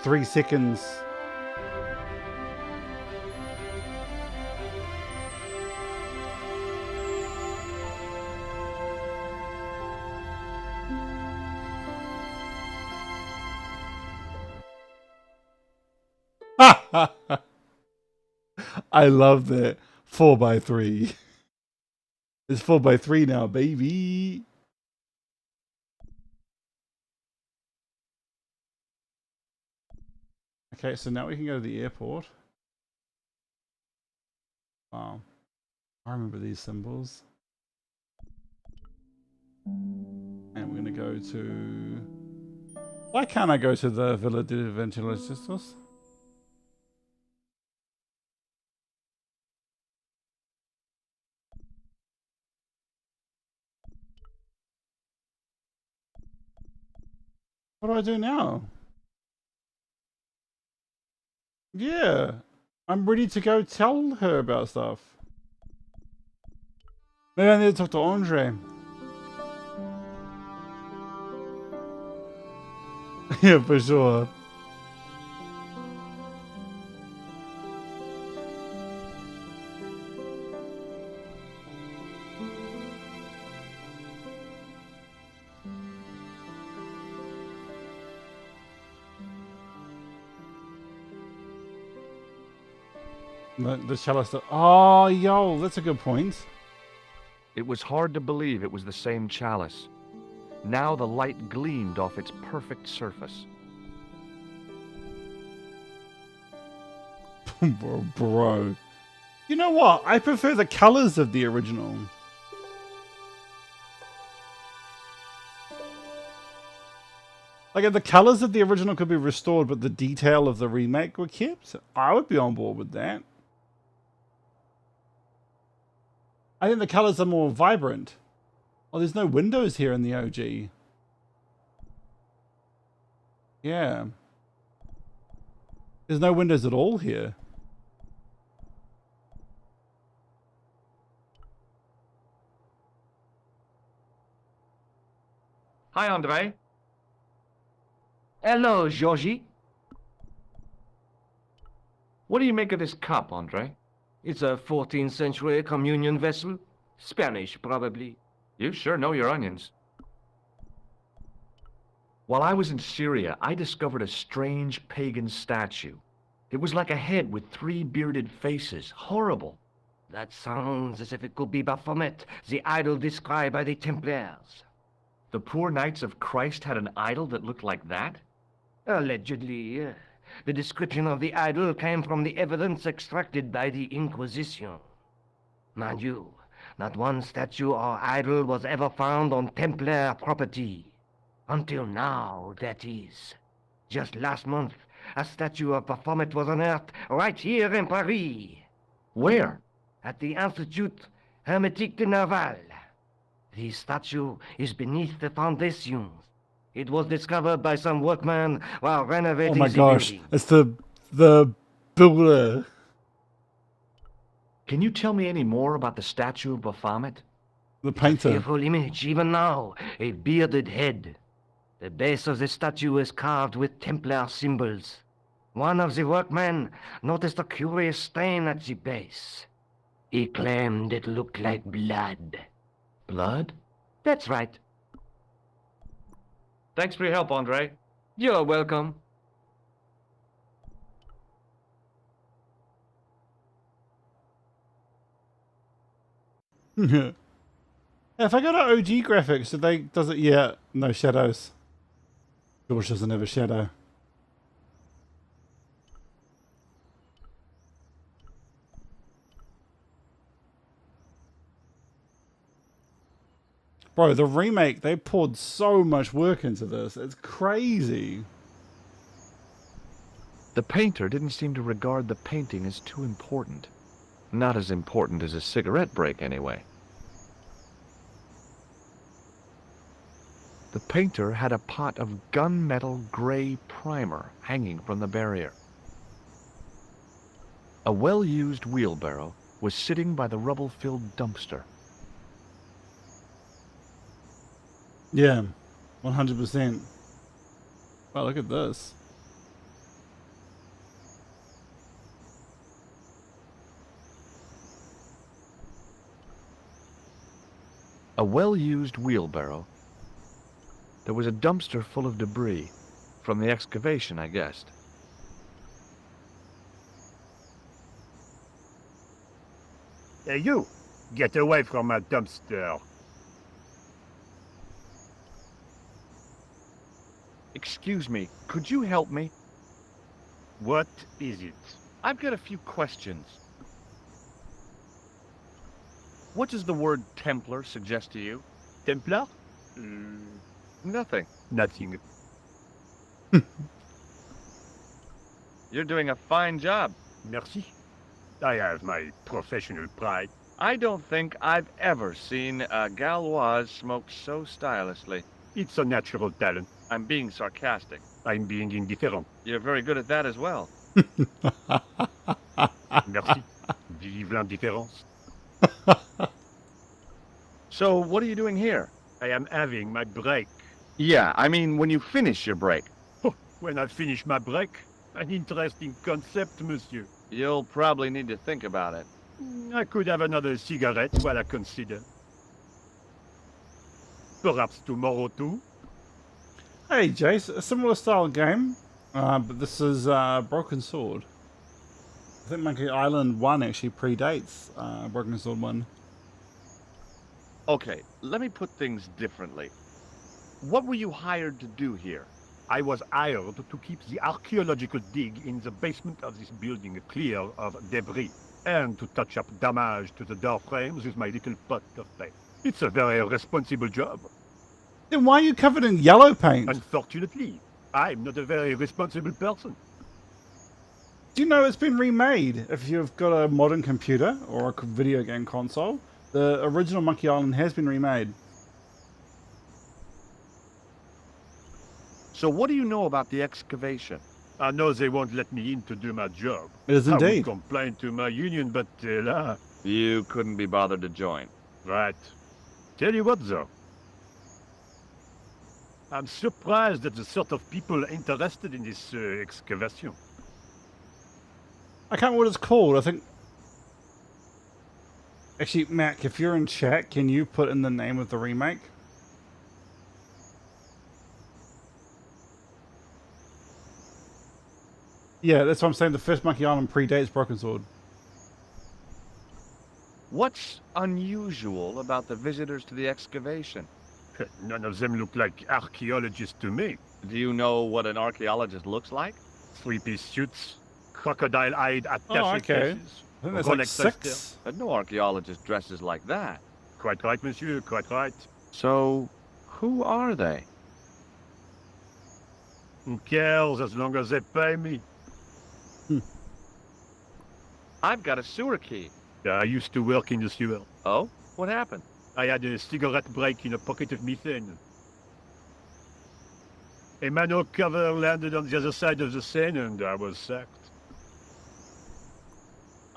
A: 3 seconds. I love that. 4x3. It's 4x3 now, baby. Okay, so now we can go to the airport. Wow. I remember these symbols. And we're going to go to... Why can't I go to the Villa de Evangelistas? What do I do now? Yeah, I'm ready to go tell her about stuff. Maybe I need to talk to Andre. Yeah, for sure. The chalice. Oh, yo, that's a good point.
B: It was hard to believe it was the same chalice. Now the light gleamed off its perfect surface.
A: Bro. You know what? I prefer the colors of the original. Like, if the colors of the original could be restored, but the detail of the remake were kept, I would be on board with that. I think the colors are more vibrant. Oh, there's no windows here in the OG. Yeah. There's no windows at all here.
B: Hi, Andre.
G: Hello, Georgie.
B: What do you make of this cup, Andre?
G: It's a 14th century communion vessel. Spanish, probably.
B: You sure know your onions. While I was in Syria, I discovered a strange pagan statue. It was like a head with 3 bearded faces. Horrible.
G: That sounds as if it could be Baphomet, the idol described by the Templars.
B: The poor Knights of Christ had an idol that looked like that?
G: Allegedly. The description of the idol came from the evidence extracted by the Inquisition. Mind you, not one statue or idol was ever found on Templar property. Until now, that is. Just last month, a statue of Baphomet was unearthed right here in Paris.
B: Where?
G: At the Institut Hermétique de Nerval. The statue is beneath the foundations. It was discovered by some workman while renovating
A: Oh my
G: the
A: gosh,
G: building.
A: it's the builder.
B: Can you tell me any more about the statue of Baphomet?
A: The painter.
G: Fearful image, even now, a bearded head. The base of the statue is carved with Templar symbols. One of the workmen noticed a curious stain at the base. He claimed it looked like blood.
B: Blood?
G: That's right.
B: Thanks for your help, Andre.
G: You're welcome.
A: If I go to OG graphics, does it? Yeah, no shadows. George doesn't have a shadow. Bro, the remake, they poured so much work into this. It's crazy.
B: The painter didn't seem to regard the painting as too important. Not as important as a cigarette break, anyway. The painter had a pot of gunmetal gray primer hanging from the barrier. A well-used wheelbarrow was sitting by the rubble-filled dumpster.
A: Yeah, 100%. Wow, look at this.
B: A well-used wheelbarrow. There was a dumpster full of debris. From the excavation, I guessed.
I: Hey, you! Get away from my dumpster.
B: Excuse me, could you help me?
I: What is it?
B: I've got a few questions. What does the word Templar suggest to you?
I: Templar?
B: Nothing.
I: Nothing.
B: You're doing a fine job.
I: Merci. I have my professional pride.
B: I don't think I've ever seen a Gauloise smoke so stylishly.
I: It's a natural talent.
B: I'm being sarcastic.
I: I'm being indifferent.
B: You're very good at that as well.
I: Merci. Vive l'indifférence.
B: So, what are you doing here?
I: I am having my break.
B: Yeah, I mean when you finish your break.
I: When I finish my break, an interesting concept, monsieur.
B: You'll probably need to think about it.
I: I could have another cigarette while I consider. Perhaps tomorrow too?
A: Hey, Jace, a similar style game, but this is Broken Sword. I think Monkey Island 1 actually predates Broken Sword 1.
B: Okay, let me put things differently. What were you hired to do here?
I: I was hired to keep the archaeological dig in the basement of this building clear of debris, and to touch up damage to the door frames with my little pot of paint. It's a very responsible job.
A: Then why are you covered in yellow paint?
I: Unfortunately, I'm not a very responsible person.
A: Do you know it's been remade? If you've got a modern computer or a video game console, the original Monkey Island has been remade.
B: So what do you know about the excavation?
I: I know they won't let me in to do my job.
A: It is
I: I
A: indeed.
I: would complain to my union, but là.
B: You couldn't be bothered to join.
I: Right. Tell you what, though. I'm surprised at the sort of people interested in this excavation.
A: I can't remember what it's called. I think Actually, Mac, if you're in chat, can you put in the name of the remake? Yeah, that's what I'm saying. The first Monkey Island predates Broken Sword.
B: What's unusual about the visitors to the excavation?
I: None of them look like archaeologists to me.
B: Do you know what an archaeologist looks like?
I: Three-piece suits, crocodile-eyed attaché
A: Oh, okay.
I: cases.
A: I think there's like
I: Rolex
A: 6.
B: But no archaeologist dresses like that.
I: Quite right, monsieur, quite right.
B: So, who are they?
I: Who cares as long as they pay me?
B: I've got a sewer key.
I: I used to work in the sewer.
B: Oh? What happened?
I: I had a cigarette break in a pocket of methane. A manhole cover landed on the other side of the Seine and I was sacked.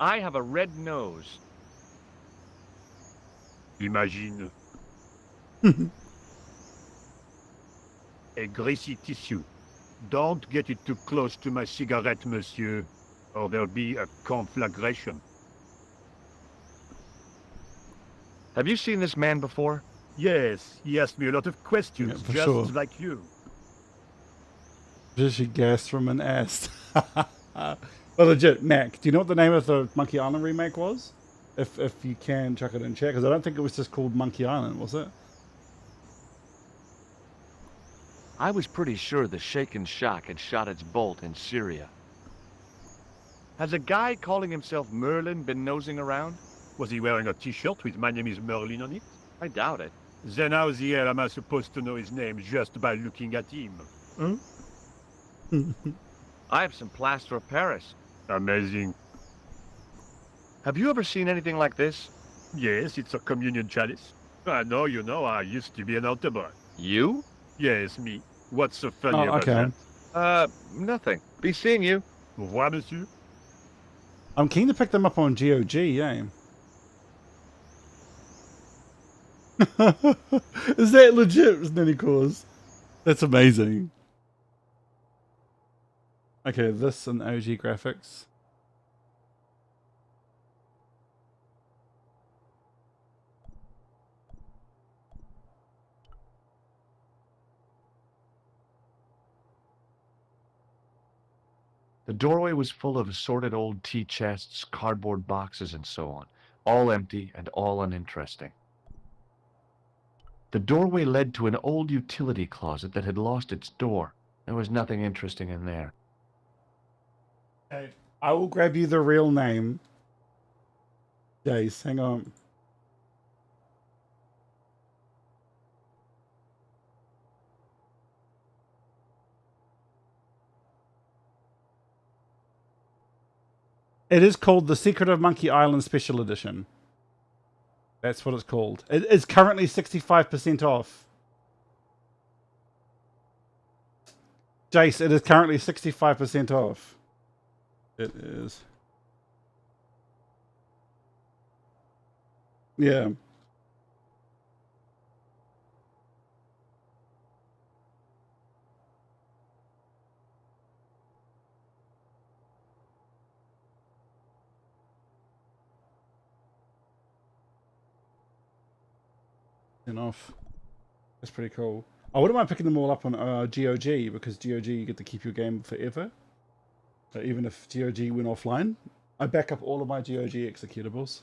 B: I have a red nose.
I: Imagine. A greasy tissue. Don't get it too close to my cigarette, monsieur, or there'll be a conflagration.
B: Have you seen this man before?
I: Yes, he asked me a lot of questions,
A: for
I: just
A: sure.
I: like you.
A: Just gas from an ass. But legit, Mac, do you know what the name of the Monkey Island remake was? If you can, chuck it in chat, because I don't think it was just called Monkey Island, was it?
B: I was pretty sure the Shaken Shock had shot its bolt in Syria. Has a guy calling himself Merlin been nosing around?
I: Was he wearing a t-shirt with "My name is Merlin" on it?
B: I doubt it.
I: Then how the hell am I supposed to know his name just by looking at him?
B: I have some plaster of Paris.
I: Amazing.
B: Have you ever seen anything like this?
I: Yes, it's a communion chalice. I know, you know, I used to be an altar boy.
B: You?
I: Yes, me. What's so funny about
A: okay.
I: that?
B: Nothing. Be seeing you.
I: Au revoir, monsieur.
A: I'm keen to pick them up on GOG, yeah. Is that legit, Nenny? That's amazing. Okay, this and OG graphics.
B: The doorway was full of assorted old tea chests, cardboard boxes, and so on, all empty and all uninteresting. The doorway led to an old utility closet that had lost its door. There was nothing interesting in there.
A: Okay, I will grab you the real name. Jace, hang on. It is called The Secret of Monkey Island Special Edition. That's what it's called. It is currently 65% off. Jace, it is currently 65% off. It is. Yeah. Off. That's pretty cool. I wouldn't mind picking them all up on GOG, because GOG you get to keep your game forever. Even if GOG went offline, I back up all of my GOG executables.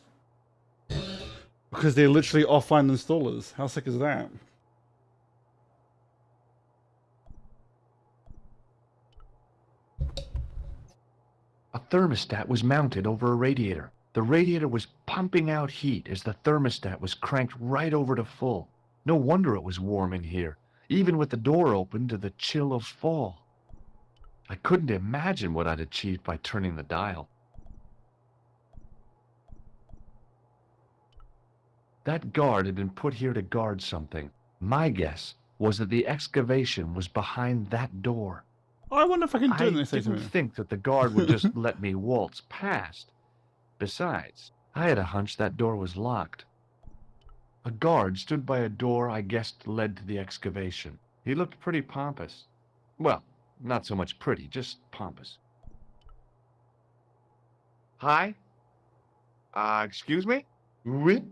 A: Because they're literally offline installers. How sick is that?
B: A thermostat was mounted over a radiator. The radiator was pumping out heat as the thermostat was cranked right over to full. No wonder it was warm in here, even with the door open to the chill of fall. I couldn't imagine what I'd achieved by turning the dial. That guard had been put here to guard something. My guess was that the excavation was behind that door.
A: Oh, I wonder if I can do
B: I
A: it.
B: didn't think that the guard would just let me waltz past. Besides, I had a hunch that door was locked. A guard stood by a door I guessed led to the excavation. He looked pretty pompous. Well, not so much pretty, just pompous. Hi? Excuse me?
C: Oui?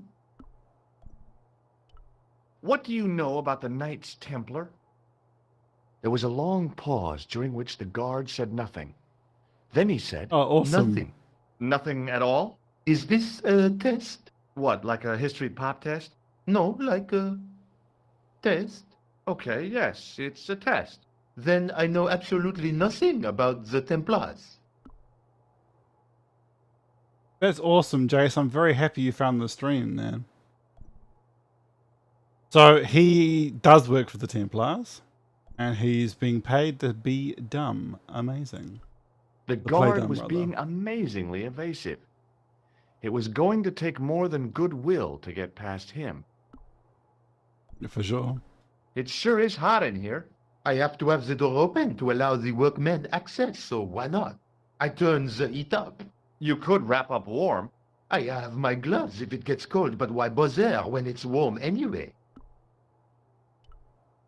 B: What do you know about the Knights Templar? There was a long pause during which the guard said nothing. Then he said,
A: Oh, awesome.
C: Nothing.
B: Nothing at all?
C: Is this a test?
B: What, like a history pop test?
C: No, like a test.
B: Okay, yes, it's a test.
C: Then I know absolutely nothing about the Templars.
A: That's awesome, Jace. I'm very happy you found the stream, man. So he does work for the Templars, and he's being paid to be dumb. Amazing.
B: The
A: play
B: guard
A: dumb,
B: was
A: rather.
B: being amazingly evasive. It was going to take more than goodwill to get past him.
A: For sure.
B: It sure is hot in here.
C: I have to have the door open to allow the workmen access, so why not? I turn the heat up.
B: You could wrap up warm.
C: I have my gloves if it gets cold, but why bother when it's warm anyway?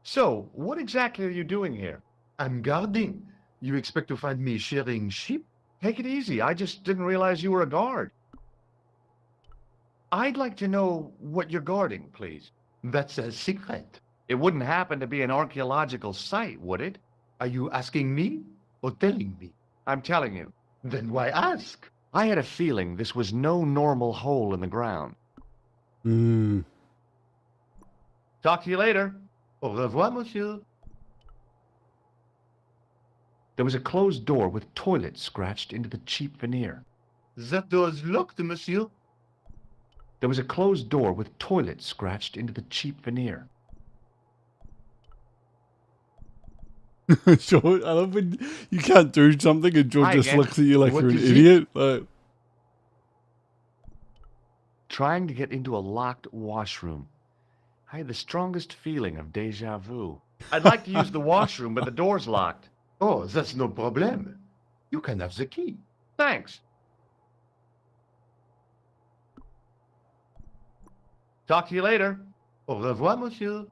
B: So, what exactly are you doing here?
C: I'm guarding. You expect to find me shearing sheep?
B: Take it easy. I just didn't realize you were a guard. I'd like to know what you're guarding, please.
C: That's a secret.
B: It wouldn't happen to be an archaeological site, would it?
C: Are you asking me or telling me?
B: I'm telling you.
C: Then why ask?
B: I had a feeling this was no normal hole in the ground. Talk to you later.
C: Au revoir, monsieur.
B: There was a closed door with toilet scratched into the cheap veneer.
C: That door's locked, monsieur.
B: There was a closed door with toilet scratched into the cheap veneer.
A: George, I love when you can't do something and George
B: Hi
A: just
B: again.
A: looks at you like
C: What
A: you're an
C: is it?
A: idiot. Like,
B: Trying to get into a locked washroom. I had the strongest feeling of deja vu. I'd like to use the washroom, but the door's locked.
C: Oh, that's no problem. You can have the key.
B: Thanks. Talk to you later.
C: Au revoir, monsieur.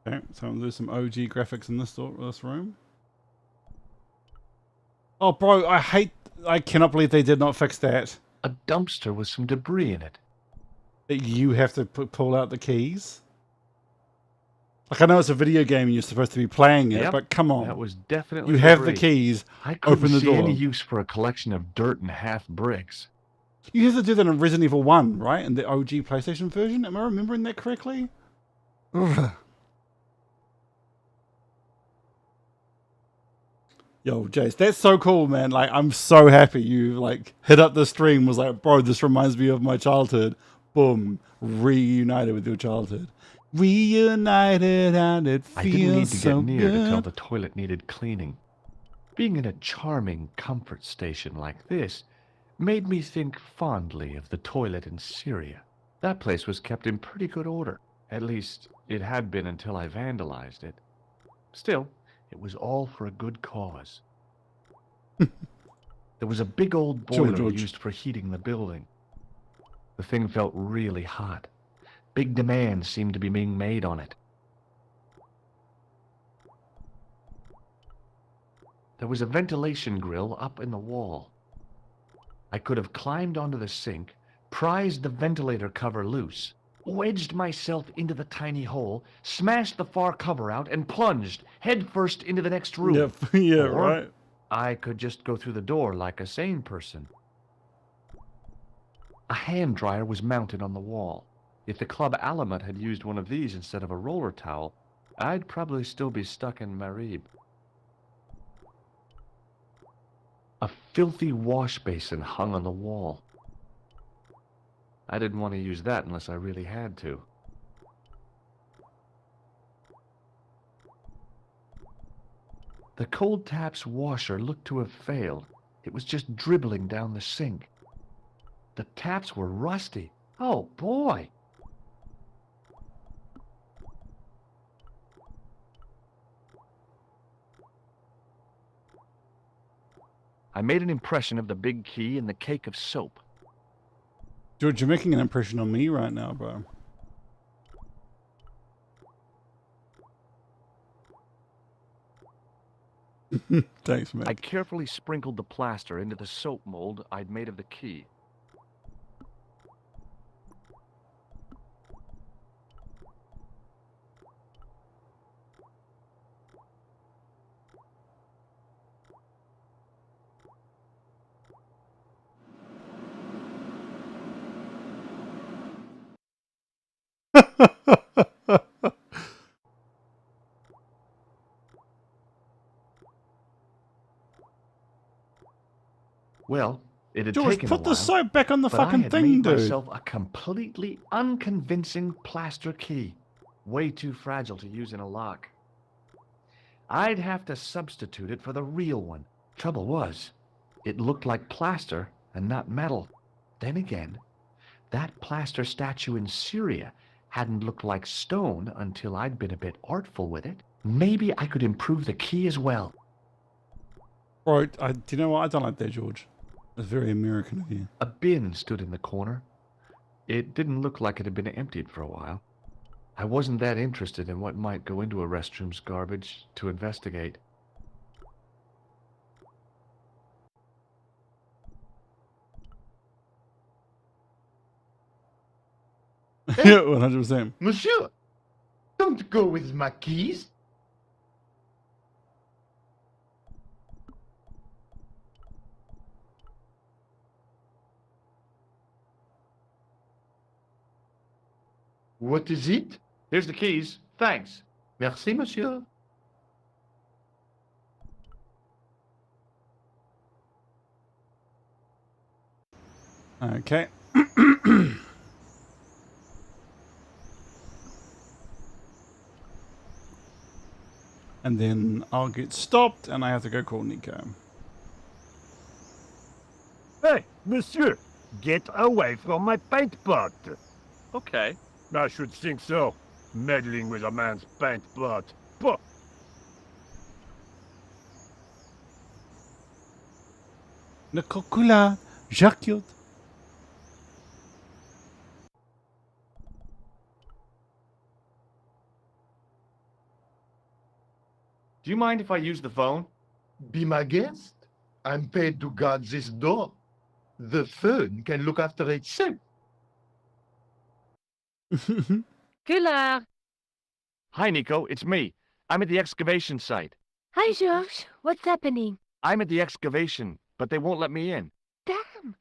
A: okay, so I'm gonna do some OG graphics in this room. Oh, bro, I cannot believe they did not fix that.
B: A dumpster with some debris in it.
A: That you have to pull out the keys. Like, I know it's a video game and you're supposed to be playing it,
B: Yep,
A: but come on.
B: That was definitely
A: You have the
B: debris.
A: keys.
B: I couldn't
A: Open the
B: see
A: door.
B: any use for a collection of dirt and half bricks.
A: You have to do that in Resident Evil 1, right? In the OG PlayStation version? Am I remembering that correctly? Ugh. Yo, Jace, that's so cool, man. Like, I'm so happy you, like, hit up the stream, was like, bro, this reminds me of my childhood. Boom. Reunited with your childhood. Reunited and it feels
B: I didn't need to get
A: so
B: near to tell
A: good.
B: the toilet needed cleaning. Being in a charming comfort station like this made me think fondly of the toilet in Syria. That place was kept in pretty good order. At least, it had been until I vandalized it. Still, it was all for a good cause. There was a big old boiler
A: George.
B: used for heating the building. The thing felt really hot. Big demands seemed to be being made on it. There was a ventilation grill up in the wall. I could have climbed onto the sink, prized the ventilator cover loose, wedged myself into the tiny hole, smashed the far cover out, and plunged headfirst into the next room.
A: Yep. Yeah,
B: Or
A: right.
B: I could just go through the door like a sane person. A hand dryer was mounted on the wall. If the Club Alamut had used one of these instead of a roller towel, I'd probably still be stuck in Marib. A filthy wash basin hung on the wall. I didn't want to use that unless I really had to. The cold taps washer looked to have failed. It was just dribbling down the sink. The taps were rusty. Oh boy! I made an impression of the big key and the cake of soap.
A: George, you're making an impression on me right now, bro. Thanks, mate.
B: I carefully sprinkled the plaster into the soap mold I'd made of the key. Well, it had
A: George,
B: taken a
A: put the
B: while,
A: soap back on the
B: but I
A: fucking
B: had
A: thing,
B: made
A: dude.
B: myself a completely unconvincing plaster key. Way too fragile to use in a lock. I'd have to substitute it for the real one. Trouble was, it looked like plaster and not metal. Then again, that plaster statue in Syria hadn't looked like stone until I'd been a bit artful with it. Maybe I could improve the key as well.
A: Right, do you know what? I don't like that, George. It's very American of you.
B: A bin stood in the corner. It didn't look like it had been emptied for a while. I wasn't that interested in what might go into a restroom's garbage to investigate.
A: Yeah, 100%.
C: Monsieur, don't go with my keys. What is it?
B: Here's the keys. Thanks.
C: Merci, monsieur.
A: Okay. And then I'll get stopped and I have to go call Nico.
I: Hey, monsieur, get away from my paint pot.
B: Okay.
I: I should think so. Meddling with a man's paint pot. Pah!
A: Nikokula, Jacques.
B: Do you mind if I use the phone?
C: Be my guest. I'm paid to guard this door. The phone can look after itself.
F: Goulard.
B: Hi, Nico. It's me. I'm at the excavation site.
F: Hi, Georges. What's happening?
B: I'm at the excavation, but they won't let me in.
F: Damn.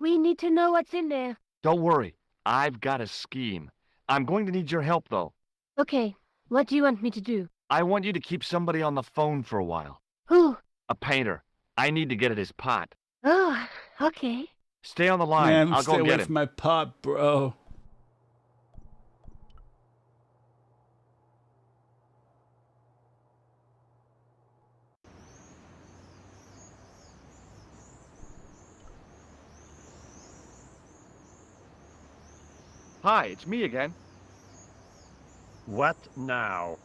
F: We need to know what's in there.
B: Don't worry. I've got a scheme. I'm going to need your help, though.
F: Okay. What do you want me to do?
B: I want you to keep somebody on the phone for a while.
F: Who?
B: A painter. I need to get at his pot.
F: Oh, okay.
B: Stay on the line.
A: Man,
B: I'll
A: stay
B: go
A: away
B: get him.
A: from my pot, bro.
B: Hi, it's me again.
I: What now?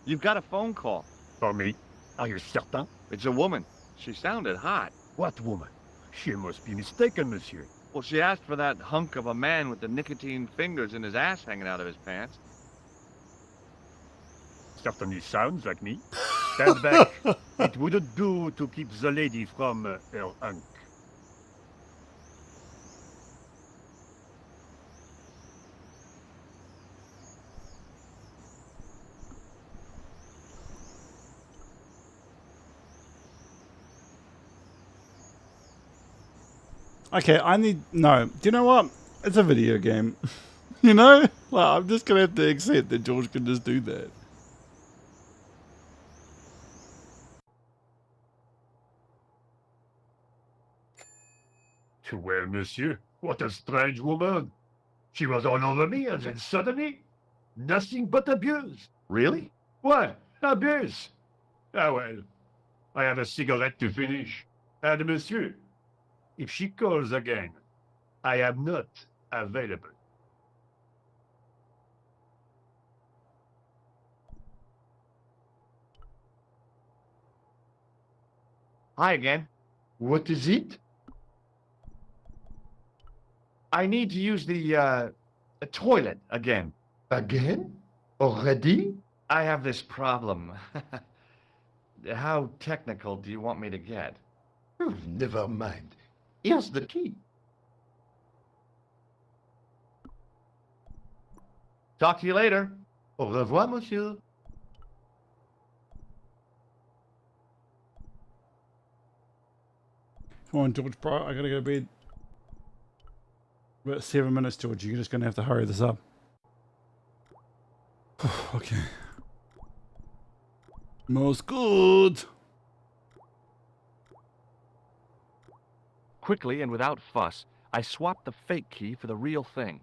B: You've got a phone call.
I: For me? Are you certain?
B: It's a woman. She sounded hot.
I: What woman? She must be mistaken, monsieur.
B: Well, she asked for that hunk of a man with the nicotine fingers in his ass hanging out of his pants.
I: Certainly sounds like me. Stand back. It wouldn't do to keep the lady from her hunk.
A: Okay, I need... No. Do you know what? It's a video game. You know? Well, I'm just going to have to accept that George can just do that.
I: Well, monsieur, what a strange woman. She was all over me, and then suddenly, nothing but abuse.
B: Really?
I: What? Abuse? Ah, well, I have a cigarette to finish. And, monsieur, if she calls again, I am not available.
B: Hi again.
C: What is it?
B: I need to use the toilet again.
C: Again? Already?
B: I have this problem. How technical do you want me to get?
H: Never mind. Here's the key.
B: Talk to you later.
H: Au revoir, monsieur.
A: Come on, George, bro. I gotta go to bed. About 7 minutes, George. You're just gonna have to hurry this up. Okay. Most good.
B: Quickly and without fuss, I swapped the fake key for the real thing.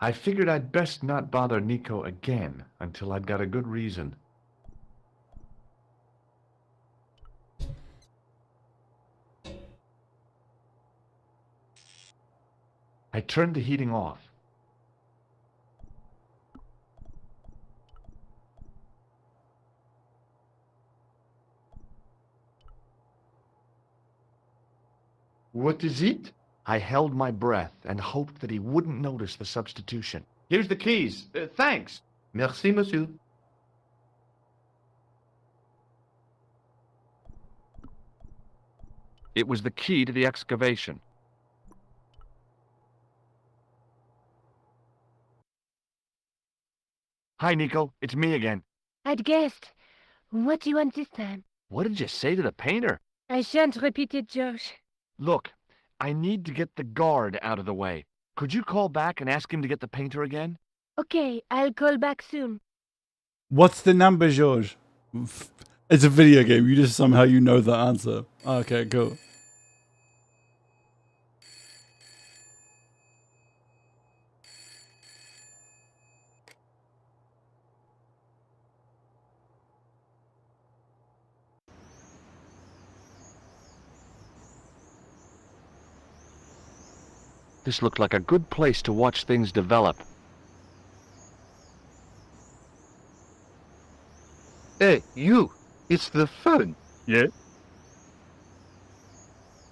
B: I figured I'd best not bother Nico again until I'd got a good reason. I turned the heating off.
H: What is it?
B: I held my breath and hoped that he wouldn't notice the substitution. Here's the keys. Thanks.
H: Merci, monsieur.
B: It was the key to the excavation. Hi, Nico. It's me again.
F: I'd guessed. What do you want this time?
B: What did you say to the painter?
F: I shan't repeat it, Josh.
B: Look, I need to get the guard out of the way. Could you call back and ask him to get the painter again?
F: Okay, I'll call back soon.
A: What's the number, George? It's a video game. You just somehow you know the answer. Okay, cool.
B: This looked like a good place to watch things develop.
C: Hey, you! It's the phone.
I: Yeah?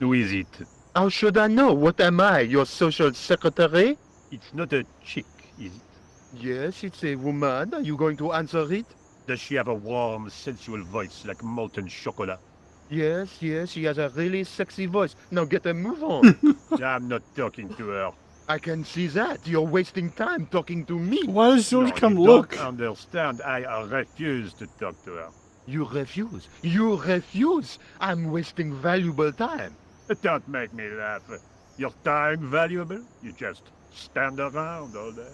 I: Who is it?
C: How should I know? What am I, your social secretary?
I: It's not a chick, is it?
C: Yes, it's a woman. Are you going to answer it?
I: Does she have a warm, sensual voice like molten chocolate?
C: Yes, she has a really sexy voice. Now get a move on.
I: I'm not talking to her.
C: I can see that. You're wasting time talking to me.
A: Why does George
I: No,
A: come
I: you
A: look?
I: don't understand. I refuse to talk to her.
C: You refuse. You refuse. I'm wasting valuable time.
I: Don't make me laugh. Your time valuable? You just stand around all day.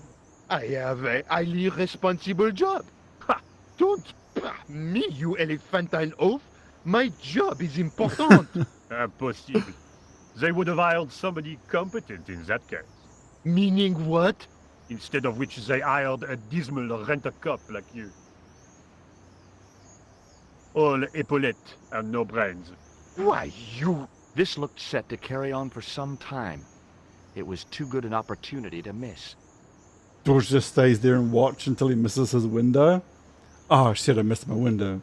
C: I have a highly responsible job. Ha! Don't me, you elephantine oaf. My job is important.
I: Impossible. They would have hired somebody competent in that case.
C: Meaning what?
I: Instead of which they hired a dismal rent-a-cop like you. All epaulettes and no brains.
C: Why, you...
B: This looked set to carry on for some time. It was too good an opportunity to miss.
A: George just stays there and watch until he misses his window. Oh shit, I missed my window.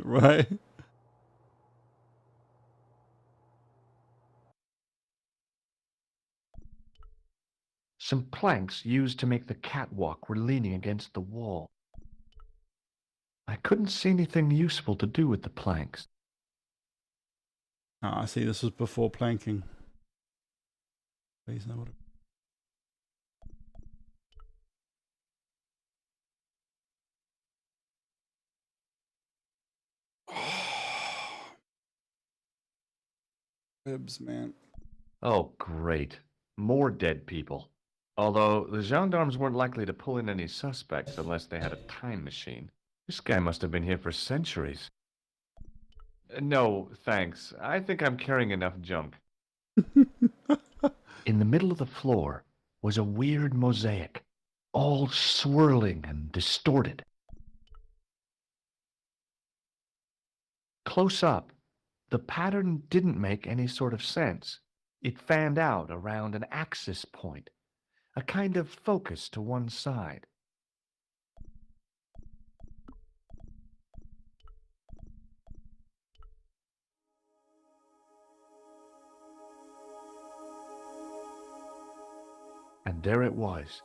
A: Right?
B: Some planks used to make the catwalk were leaning against the wall. I couldn't see anything useful to do with the planks.
A: Ah, I see. This was before planking. Please know what it... Ribs, man.
B: Oh, great. More dead people. Although the gendarmes weren't likely to pull in any suspects unless they had a time machine. This guy must have been here for centuries. No, thanks. I think I'm carrying enough junk. In the middle of the floor was a weird mosaic, all swirling and distorted. Close up, the pattern didn't make any sort of sense. It fanned out around an axis point, a kind of focus to one side. And there it was,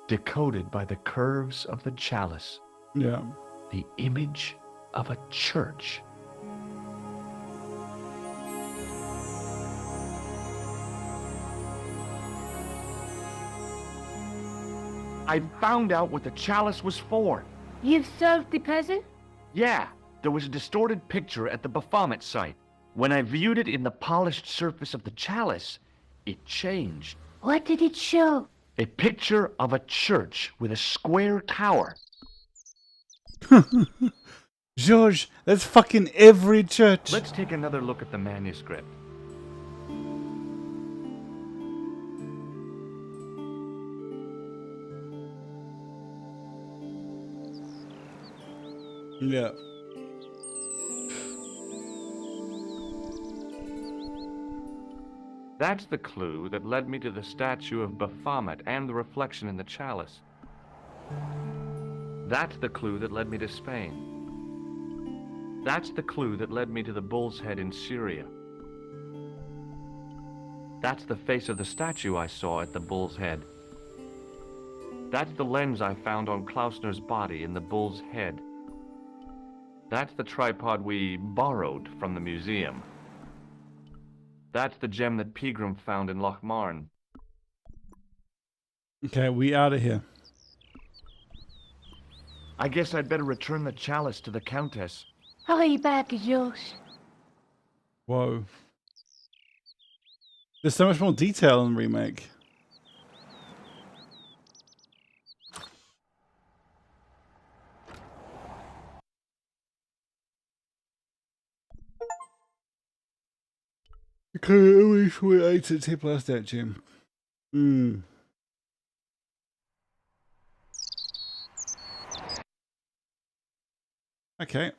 B: decoded by the curves of the chalice,
A: Yeah.
B: the image of a church. I found out what the chalice was for.
F: You've solved the puzzle?
B: Yeah, there was a distorted picture at the Baphomet site. When I viewed it in the polished surface of the chalice, it changed.
F: What did it show?
B: A picture of a church with a square tower.
A: George, that's fucking every church.
B: Let's take another look at the manuscript.
A: Yeah.
B: That's the clue that led me to the statue of Baphomet and the reflection in the chalice. That's the clue that led me to Spain. That's the clue that led me to the bull's head in Syria. That's the face of the statue I saw at the bull's head. That's the lens I found on Klausner's body in the bull's head. That's the tripod we borrowed from the museum. That's the gem that Pegram found in Lochmarn.
A: Okay, we out of here.
B: I guess I'd better return the chalice to the Countess.
F: Hurry back, George.
A: Whoa. There's so much more detail in the remake. Okay, I wish we ate a tip last that, Jim. Okay,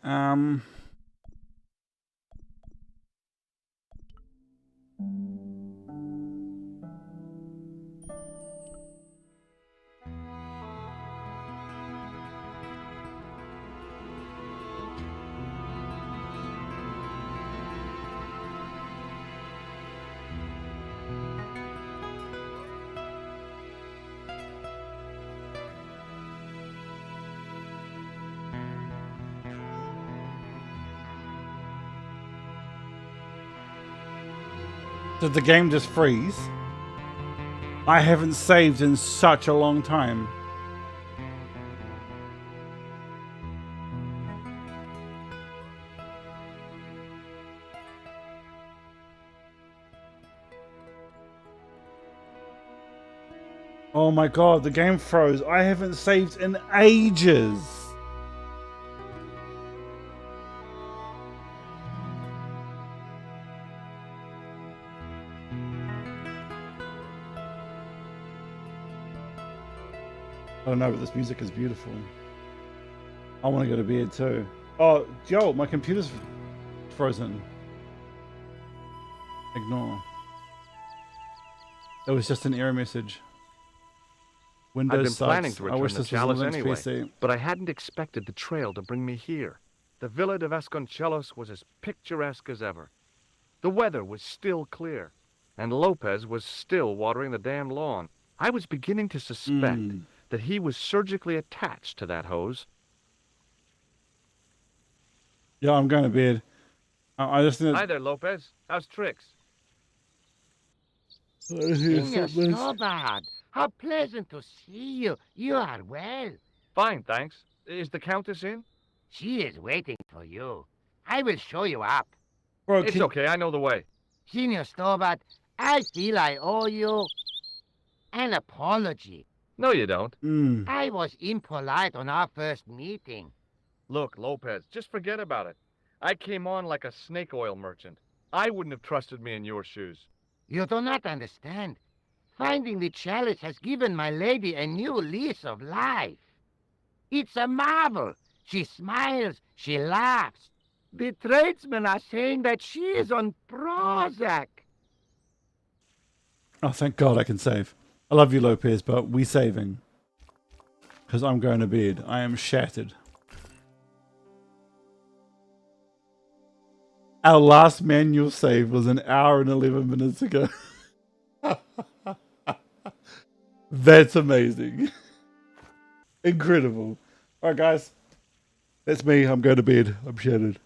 A: did the game just freeze? I haven't saved in such a long time. Oh my god, the game froze. I haven't saved in ages. I don't know, but this music is beautiful. I want to go to bed too. Oh, yo, my computer's frozen. Ignore. It was just an error message. Windows
B: I'd been
A: sucks.
B: planning to
A: I
B: return
A: wish
B: the
A: this was a
B: chalice
A: Linux
B: anyway,
A: PC.
B: but I hadn't expected the trail to bring me here. The Villa de Vasconcelos was as picturesque as ever. The weather was still clear, and Lopez was still watering the damn lawn. I was beginning to suspect that he was surgically attached to that hose.
A: Yeah, I'm going to bed. I just need
B: Hi there, Lopez. How's tricks?
D: Senor Stobart, how pleasant to see you. You are well.
B: Fine, thanks. Is the Countess in?
D: She is waiting for you. I will show you up.
A: Bro,
B: It's okay, I know the way.
D: Senor Stobart, I feel I owe you an apology.
B: No, you don't.
D: I was impolite on our first meeting.
B: Look, Lopez, just forget about it. I came on like a snake oil merchant. I wouldn't have trusted me in your shoes.
D: You do not understand. Finding the chalice has given my lady a new lease of life. It's a marvel. She smiles, she laughs. The tradesmen are saying that she is on Prozac.
A: Oh, thank God I can save. I love you, Lopez, but we saving. Because I'm going to bed. I am shattered. Our last manual save was an hour and 11 minutes ago. That's amazing. Incredible. All right, guys. That's me. I'm going to bed. I'm shattered.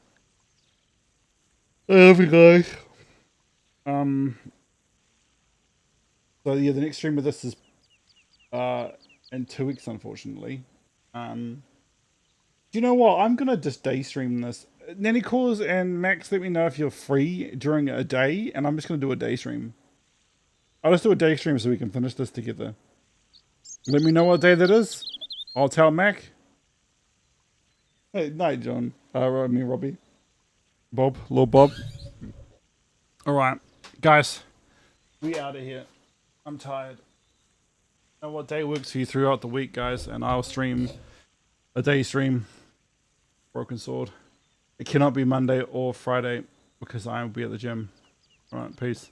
A: I love you guys. So yeah, the next stream of this is in 2 weeks, unfortunately. Do you know what? I'm gonna just day stream this. Nanny calls and Max, let me know if you're free during a day, and I'm just gonna do a day stream. I'll just do a day stream so we can finish this together. Let me know what day that is. I'll tell Mac. Hey, night, John. Me, Robbie. Bob, Lord Bob. Alright, guys. We out of here. I'm tired. Know what day works for you throughout the week, guys, and I'll stream a day stream. Broken Sword. It cannot be Monday or Friday because I will be at the gym. Alright, peace.